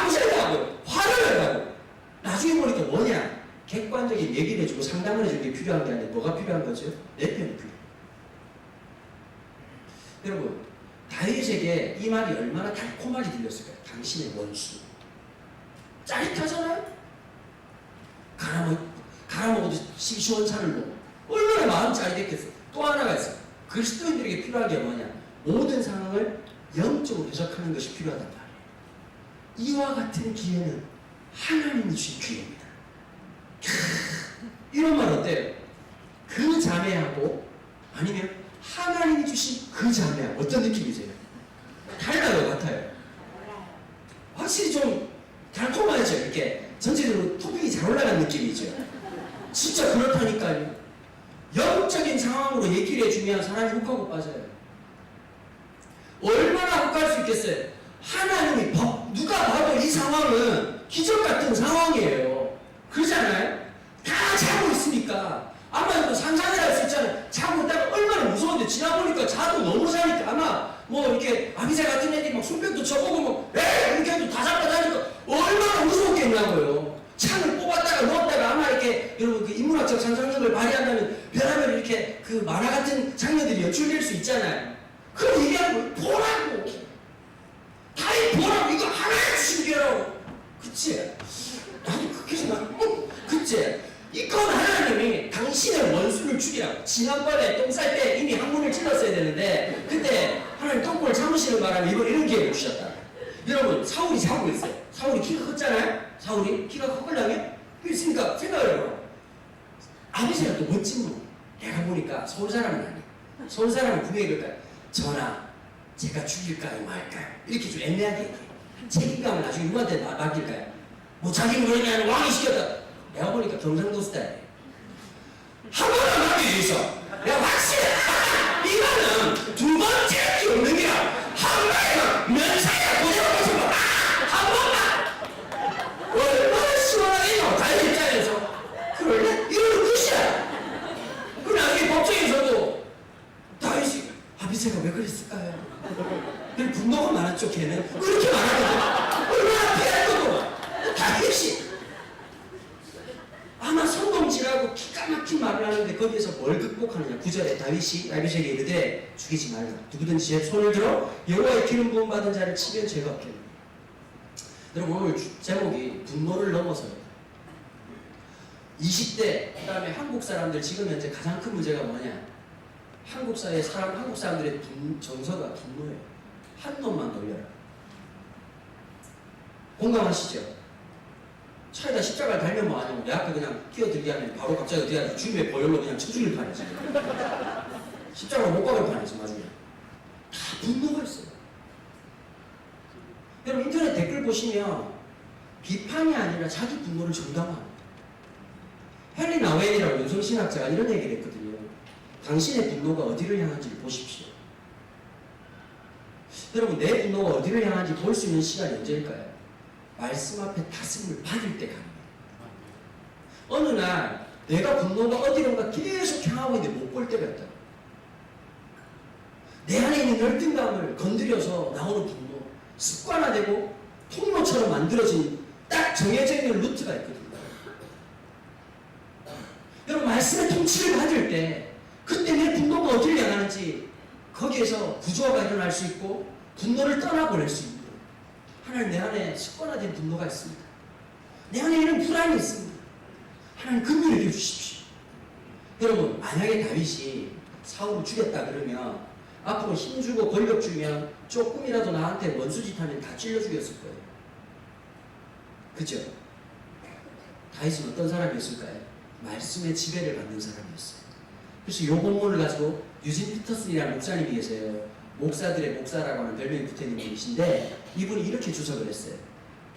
보셨냐고요. 화를 내라고. 나중에 보니까 뭐냐, 객관적인 얘기를 해주고 상담을 해주는 게 필요한 게 아니라 뭐가 필요한 거죠? 내 편이 필요해요. 여러분 다윗에게 이 말이 얼마나 달콤하게 들렸을까요? 당신의 원수. 짜릿하잖아요? 갈아먹어도 시원찮을 놈. 얼마나 마음 짜릿했겠어요. 또 하나가 있어요. 그리스도인들에게 필요한 게 뭐냐? 모든 상황을 영적으로 해석하는 것이 필요하단 말이에요. 이와 같은 기회는 하나님이 주신 기회입니다. 이런 말 어때요? 그 자매하고 아니면 하나님이 주신 그 자매하고 어떤 느낌이세요? 달라요, 같아요? 확실히 좀 달콤하죠. 이렇게 전체적으로 토픽이 잘 올라가는 느낌이죠. 진짜 그렇다니까요. 영적인 상황으로 얘기를 해주면 사람이 훅하고 빠져요. 얼마나 훅갈 수 있겠어요? 하나님이 누가 봐도 이 상황은 기적 같은 상황이에요. 그러잖아요? 다 자고 있으니까 아마 상상을 할 수 있잖아요. 자고 있다가 얼마나 무서운데 지나보니까 자도 너무 자니까 아마 뭐 이렇게 아비새 같은 애들이 막 손뼉도 쳐보고 뭐 이렇게 해도 다 잡고 자니까 얼마나 무서웠겠냐고요. 창을 뽑았다가 넣었다가 아마 이렇게 여러분 그 인문학적 상상력을 발휘한다면 별하별 이렇게 그 만화 같은 장면들이 연출될 수 있잖아요. 그럼 얘기하는 거예요. 보라고. 다이 보라고. 이거 하나의 주신 기회라고. 그치? 나도 그렇게 생각해. 그치? 이건 하나님이 당신의 원수를 죽이라고. 지난번에 똥 쌀 때 이미 항문을 찔렀어야 되는데 그때 하나님 똥꼬를 참으시는 바람에 이번 이런 기회를 주셨다. 여러분 사울이 자고 있어요. 사울이 키가 컸잖아요. 사울이 키가 컸걸랑요? 그랬으니까 생각을 해봐. 아비새가 또 멋진 분. 내가 보니까 서울 사람은 아니에요. 서울 사람은 분명히 그럴까요? 전하 제가 죽일까요 말까요? 이렇게 좀 애매하게 얘기해요. 책임감을 나중에 누구한테 맡길까요? 뭐 자기는 그러면 왕이 시켰다. 내가 보니까 경상도 스타일이에요. 한 번만 맡겨주셔. 내가 확실해. 이거는 두 번째 기 없는 게야. 한 번에만 면사야 고생하고 한 번만. 얼마나 시원하겠노. 다른 입장에서. 그럴래? 이러는 끝이야. 그럼 나중에 법정에서도 다윗이 아비새가 왜 그랬을까요? 늘 분노가 많았죠. 걔는 그렇게 말하거든. 얼마나 피할 거고. 다윗이 아마 성공지라고 기가 막힌 말을 하는데 거기에서 뭘 극복하느냐. 9절에 다윗이 아비새에게 이르되 죽이지 말라. 누구든지 제 손을 들어 여호와의 기름 부음 받은 자를 치면 죄가 없겠느냐. 여러분 오늘 제목이 분노를 넘어서요. 20대 그 다음에 한국 사람들 지금 현재 가장 큰 문제가 뭐냐. 한국 사람들의 정서가 분노예요. 한 놈만 놀려라. 공감하시죠? 차에다 십자가를 달면 뭐하냐고 내 앞에 그냥 뛰어들게 하면 바로 갑자기 어떻게 하지? 주변에 보혈로 그냥 쳐죽일 판이지. 십자가 못 박을 판이지 나중에. 다 분노가 있어요. 여러분 인터넷 댓글 보시면 비판이 아니라 자기 분노를 정당화합니다. 헨리 나웰이라고 영성신학자가 이런 얘기를 했거든요. 당신의 분노가 어디를 향한지를 보십시오. 여러분 내 분노가 어디를 향한지 볼 수 있는 시간이 언제일까요? 말씀 앞에 다스림을 받을 때가 아닙니다. 어느 날 내가 분노가 어디론가 계속 향하고 있는데 못 볼 때가 있다. 내 안에 있는 열등감을 건드려서 나오는 분노, 습관화되고 통로처럼 만들어진 딱 정해져 있는 루트가 있거든요. 여러분 말씀의 통치를 받을 때 그때 내 분노가 어디를 향하는지 거기에서 구조화가 일어날 수 있고 분노를 떠나보낼 수 있는 하나님 내 안에 습관화된 분노가 있습니다. 내 안에 이런 불안이 있습니다. 하나님 긍휼히 여겨주십시오. 여러분 만약에 다윗이 사울을 죽였다 그러면 앞으로 힘주고 권력 주면 조금이라도 나한테 원수짓 하면 다 찔러 죽였을 거예요. 그죠? 다윗은 어떤 사람이었을까요? 말씀의 지배를 받는 사람이었어요. 그래서 이 본문을 가지고 유진 피터슨이라는 목사님이 계세요. 목사들의 목사라고 하는 별명이 붙어있는 분이신데 이분이 이렇게 주석을 했어요.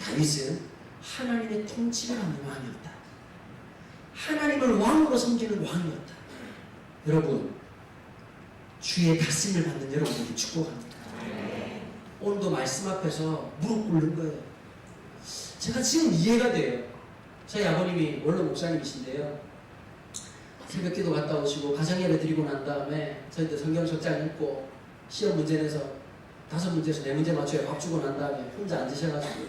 다윗은 하나님의 통치를 받는 왕이었다. 하나님을 왕으로 섬기는 왕이었다. 여러분 주의 다스림을 받는 여러분들이 축복합니다. 오늘도 말씀 앞에서 무릎 꿇는 거예요. 제가 지금 이해가 돼요. 저희 아버님이 원로 목사님이신데요. 새벽기도 갔다 오시고 가정예배 드리고 난 다음에 저희들 성경 석장 읽고 시험 문제 내서 5문제에서 4문제 맞춰야 밥 주고 난 다음에 혼자 앉으셔가지고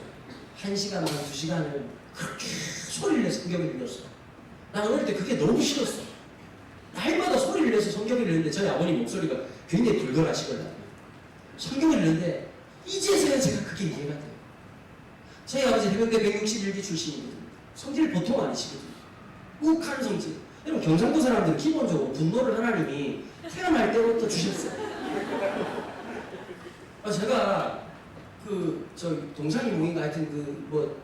1시간, 2시간을 그렇게 소리를 내서 성경을 읽었어. 나 어릴 때 그게 너무 싫었어. 날마다 소리를 내서 성경을 읽는데 저희 아버님 목소리가 굉장히 불결하시거든요. 성경을 읽는데 이제서야 제가 그게 이해가 돼요. 저희 아버지 해병대 161기 출신이거든요. 성질 보통 아니시거든요. 욱하는 성질. 여러분 경상도 사람들은 기본적으로 분노를 하나님이 태어날 때부터 주셨어요. 제가 저 동상이 모인가 하여튼 그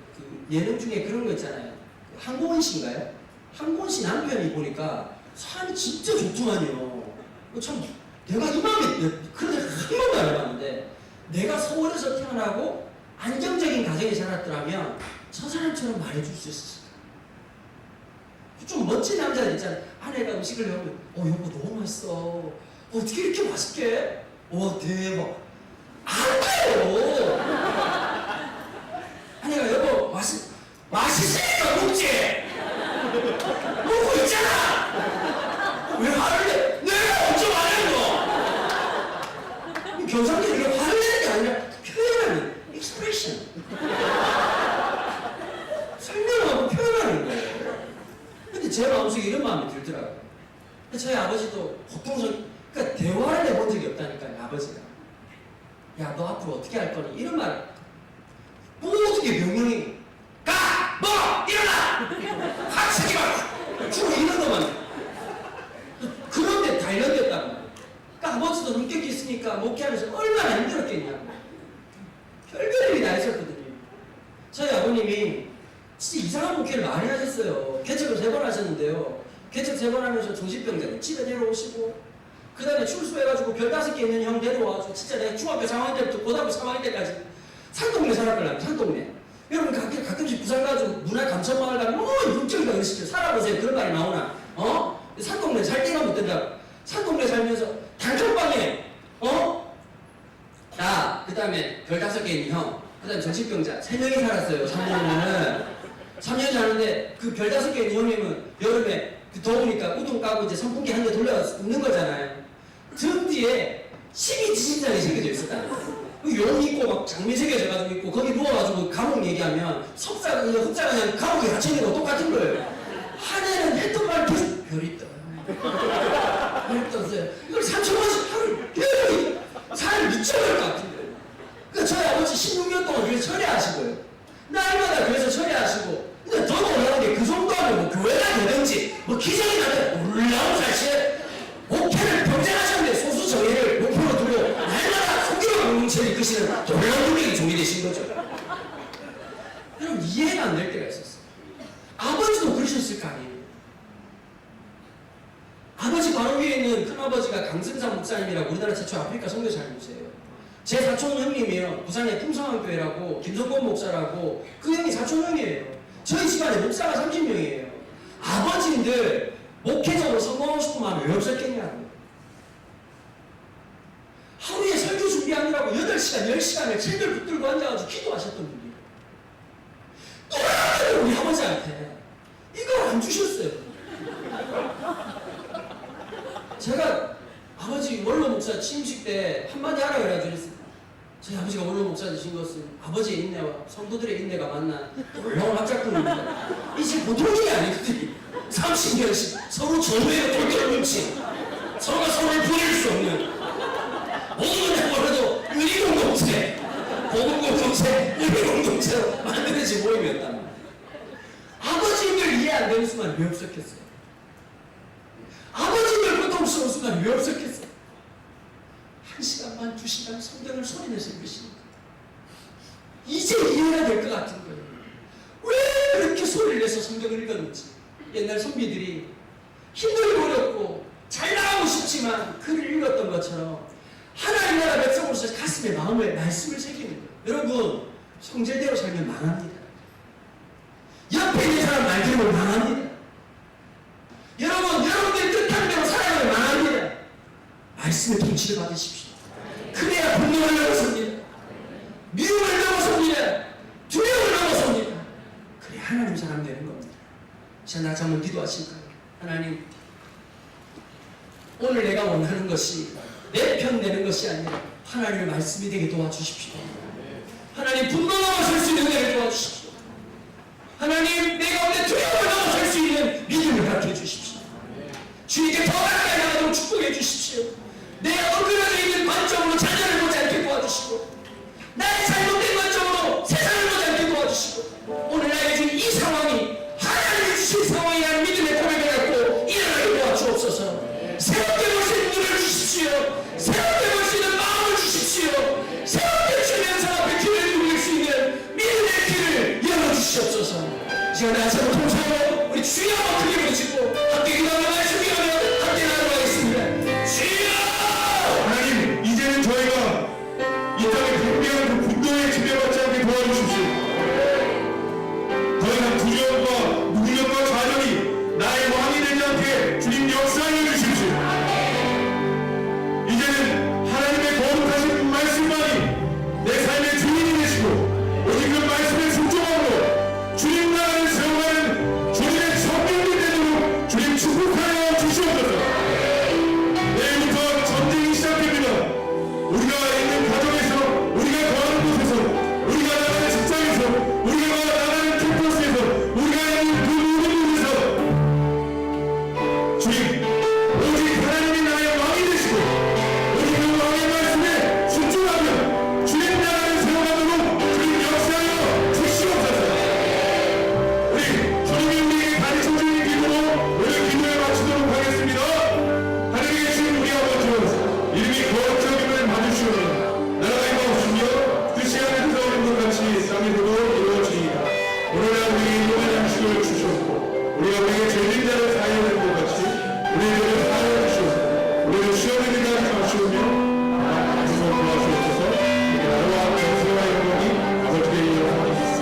예능 중에 그런 거 있잖아요. 한고은 씨인가요? 한고은 씨 남편이 보니까 사람이 진짜 좋더만요. 참 내가 이 마음에 그런 생각 한 번도 안 해봤는데 내가 서울에서 태어나고 안정적인 가정에 자랐더라면 저 사람처럼 말해줄 수 있었을까? 좀 멋진 남자들 있잖아요. 아내가 음식을 해오면 여보 너무 맛있어. 어떻게 이렇게 맛있게? 와 대박. 안 돼요. 아내가 여보 맛있으니까 먹지. 먹고 있잖아. 왜 화를 내? 내가 언제 화내는 거? 경상도에 이게 화를 내는 게 아니라 표현하는 expression. 설명하고 표현하는 거예요. 근데 제 마음속에 이런 마음이 들더라고요. 저희 아버지도 보통 그러니까 대화를 해본 적이 없다니까요. 아버지가 야 너 앞으로 어떻게 할 거니? 이런 말 모든 게 명령이 가! 뭐! 일어나! 하치지 마! 주로 이런 것만 그런데 단련됐다고. 그러니까 아버지도 성격이 있으니까 목회하면서 얼마나 힘들었겠냐고. 별별일이 다 있었거든요. 저희 아버님이 진짜 이상한 목회를 많이 하셨어요. 개척을 3번 하셨는데요. 개척 3번 하면서 정신병자를 집에 데려오시고 그 다음에 출소해가지고 별 5개 있는 형 데려와가지고 진짜 내가 중학교 3학년 때부터 고등학교 3학년 때까지 산동네 살았거든요. 산동네. 여러분 가끔씩 부산 가지고 문화 감천마을 가면 육정이가 그러시죠. 살아보세요. 그런 말이 나오나? 산동네 살 때가 못 된다고. 산동네 살면서 단칸방에 나 그 다음에 별 5개 있는 형 그 다음에 정신병자 3명이 살았어요. 3년 사는데 그 별 5개 있는 형님은 여름에 더우니까 우동 까고 이제 선풍기 한 대 돌려서 눕는 거잖아요. 등 뒤에 12지진장이 새겨져 있었다. 용 있고 막 장미 새겨져가지고 있고 거기 누워가지고 감옥 얘기하면 흑자가 그냥 감옥에 갇혀있는 거 똑같은 거예요. 하늘은 했던 말 계속 별이 떠요. 별이 떴어요. 이걸 3,000원씩 하루 살 미쳐버릴 것 같은 거예요. 그러니까 저희 아버지 16년 동안 그래서 철회하시고요. 날마다 그래서 철회하시고 근데 더 놀라운 게 그 정도 하면 뭐 교회가 되든지 뭐 기적이 나면 놀라운 사실 목표를 평생 하셨는데 소수 정의를 목표로 두고 날마다 소규모 공동체를 이끄시는 놀라운 분이 종이 되신 거죠. 여러분 이해가 안 될 때가 있었어요. 바로 위에 있는 큰아버지가 강승삼 목사님이라고 우리나라 최초 아프리카 선교사님이세요. 제 사촌 형님이요. 부산의 풍성한교회라고 김성곤 목사라고 그 형이 사촌 형이에요. 저희 집안에 목사가 30명이에요. 아버지인들 목회적으로 성공하고 싶으면 왜 없었겠냐고. 하루에 설교 준비하느라고 8시간, 10시간을 책을 붙들고 앉아가지고 기도하셨던 분이에요. 또 우리 아버지한테 이걸 안 주셨어요. 제가 아버지 원로 목사 취임식 때 한마디 하라 그래가지고 저희 아버지가 원로 목사 되신 것은 아버지의 인내와 성도들의 인내가 만난 놀라운 합작품입니다. 이제 보통 일이 아니거든요. 30년씩 서로 전후에 돌돌 뭉친 서로가 서로를 보낼 수 없는 모든 해보려도 의리공동체, 복음공동체, 의리공동체로 만들어진 모임이었답니다. 아버지를 이해 안 되는 순간 왜 없었겠어요? 아버지를 고통스러운 순간 왜 없었겠어요? 1시간만 2시간 성경을 소리내서 읽으시니까 이제 이해가 될 것 같은 거예요. 왜 그렇게 소리를 내서 성경을 읽었는지. 옛날 선비들이 힘들고 어렵고 잘 나가고 싶지만 글을 읽었던 것처럼 하나님 나라 백성으로서 가슴에 마음에 말씀을 새기는 거예요. 여러분 성질대로 살면 망합니다. 옆에 있는 사람 말 들으면 망합니다. 여러분 여러분들이 뜻하는 대로 살아가면 망합니다. 말씀의 통치를 받으십시오. 그래야 분노를 넘어섭니다. 미움을 넘어섭니다. 두려움을 넘어섭니다. 그래야 하나님 사람 되는 겁니다. 자, 나 한번 기도하실까요? 하나님, 오늘 내가 원하는 것이 내 편 되는 것이 아니라 하나님의 말씀이 되게 도와주십시오. 하나님, 분노 넘어설 수 있는 은혜를 도와주십시오. 하나님, 내 가운데 두려움을 넘어설 수 있는 믿음을 갖게 해주십시오. 주님께 더 가까이 나가도록 축복해 주십시오. 내 엉그러져 있는 관점으로 자녀를 보지 않게 도와주시고 나의 잘못된 관점으로 세상을 보지 않게 도와주시고 오늘 나에게 준 이 상황이 하나님이 주신 상황이라는 믿음의 고백을 갖고 일어나게 도와주옵소서. 새롭게 볼 수 있는 눈을 주십시오. 새롭게 볼 수 있는 마음을 주십시오. 새롭게 주님 영상 앞에 귀를 누릴 수 있는 믿음의 길을 열어주시옵소서. 지금 나처럼 통사로 우리 주여 크게 부르시고 함께 기도하며 말씀 기도하며 함께 나아가겠습니다. 주여! 하나님, 이제는 저희가 이 땅에 분명한 그 분노에 지배받지 않게 도와주십시오. 더 이상 두려움과 무력과 좌절이 나의 왕이 되지 않게 주님 역사해 주십시오. 이제는 하나님의 거룩하신 말씀만이 내 삶의 주인이 되시고 오직 그 말씀의 순종함으로 주님 나라를 세워가는 주님의 성령이 되도록 주님 축복하여 주시옵소서. 내일부터 전쟁이 시작됩니다. 우리가 있는 가정에서, 우리가 거하는 곳에서, 우리가 나가는 직장에서, 우리가 나가는 캠퍼스에서, 우리가 있는 그 모든 곳에서 주님, 오직 하나님이 나의 왕이 되시고 오직 그 왕의 말씀에 순종하며 주님 나라를 세워가도록 주님 역사하여 주시옵소서. 우리 주님이 우리에게 가르쳐주는 기도로 오늘 기도에 마치도록 하겠습니다. 하늘에 계신 우리 아버지, 이름이 거룩하심을 받으시오니 나라가 임하옵시며 뜻이 하늘에서 이룬 것 같이 땅에서도 이루어지이다. 오늘날 우리에게 모든 양식을 주시옵고 우리가 우리에게 죄진 자를 사하여 준 것 같이 우리의 죄를 사하여 주시옵고 우리를 시험에 들게 하지 마시오며 다만 도와주옵소서. 우리 나라와 권세와 영광이 아버지께 이어서리이다.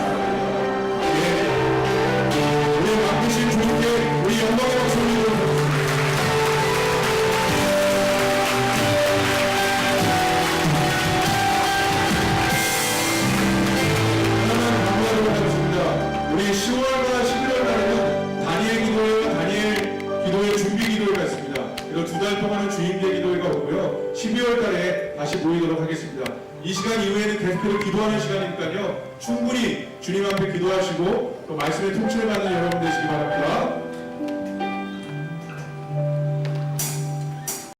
우리 맡기신 주님께 우리 영광의 박수를 드립니다. 하나만 강구하도록 하겠습니다. 우리 10월과 11월 달에는 다니엘 기도회와 다니엘 기도회 준비 기도회가 있습니다. 이거 2달 동안은 주임제 기도회가 오고요. 12월 달에 다시 모이도록 하겠습니다. 이 시간 이후에는 계속해서 기도하는 시간이니까요. 충분히 주님 앞에 기도하시고 또 말씀의 통치를 받는 여러분 되시기 바랍니다.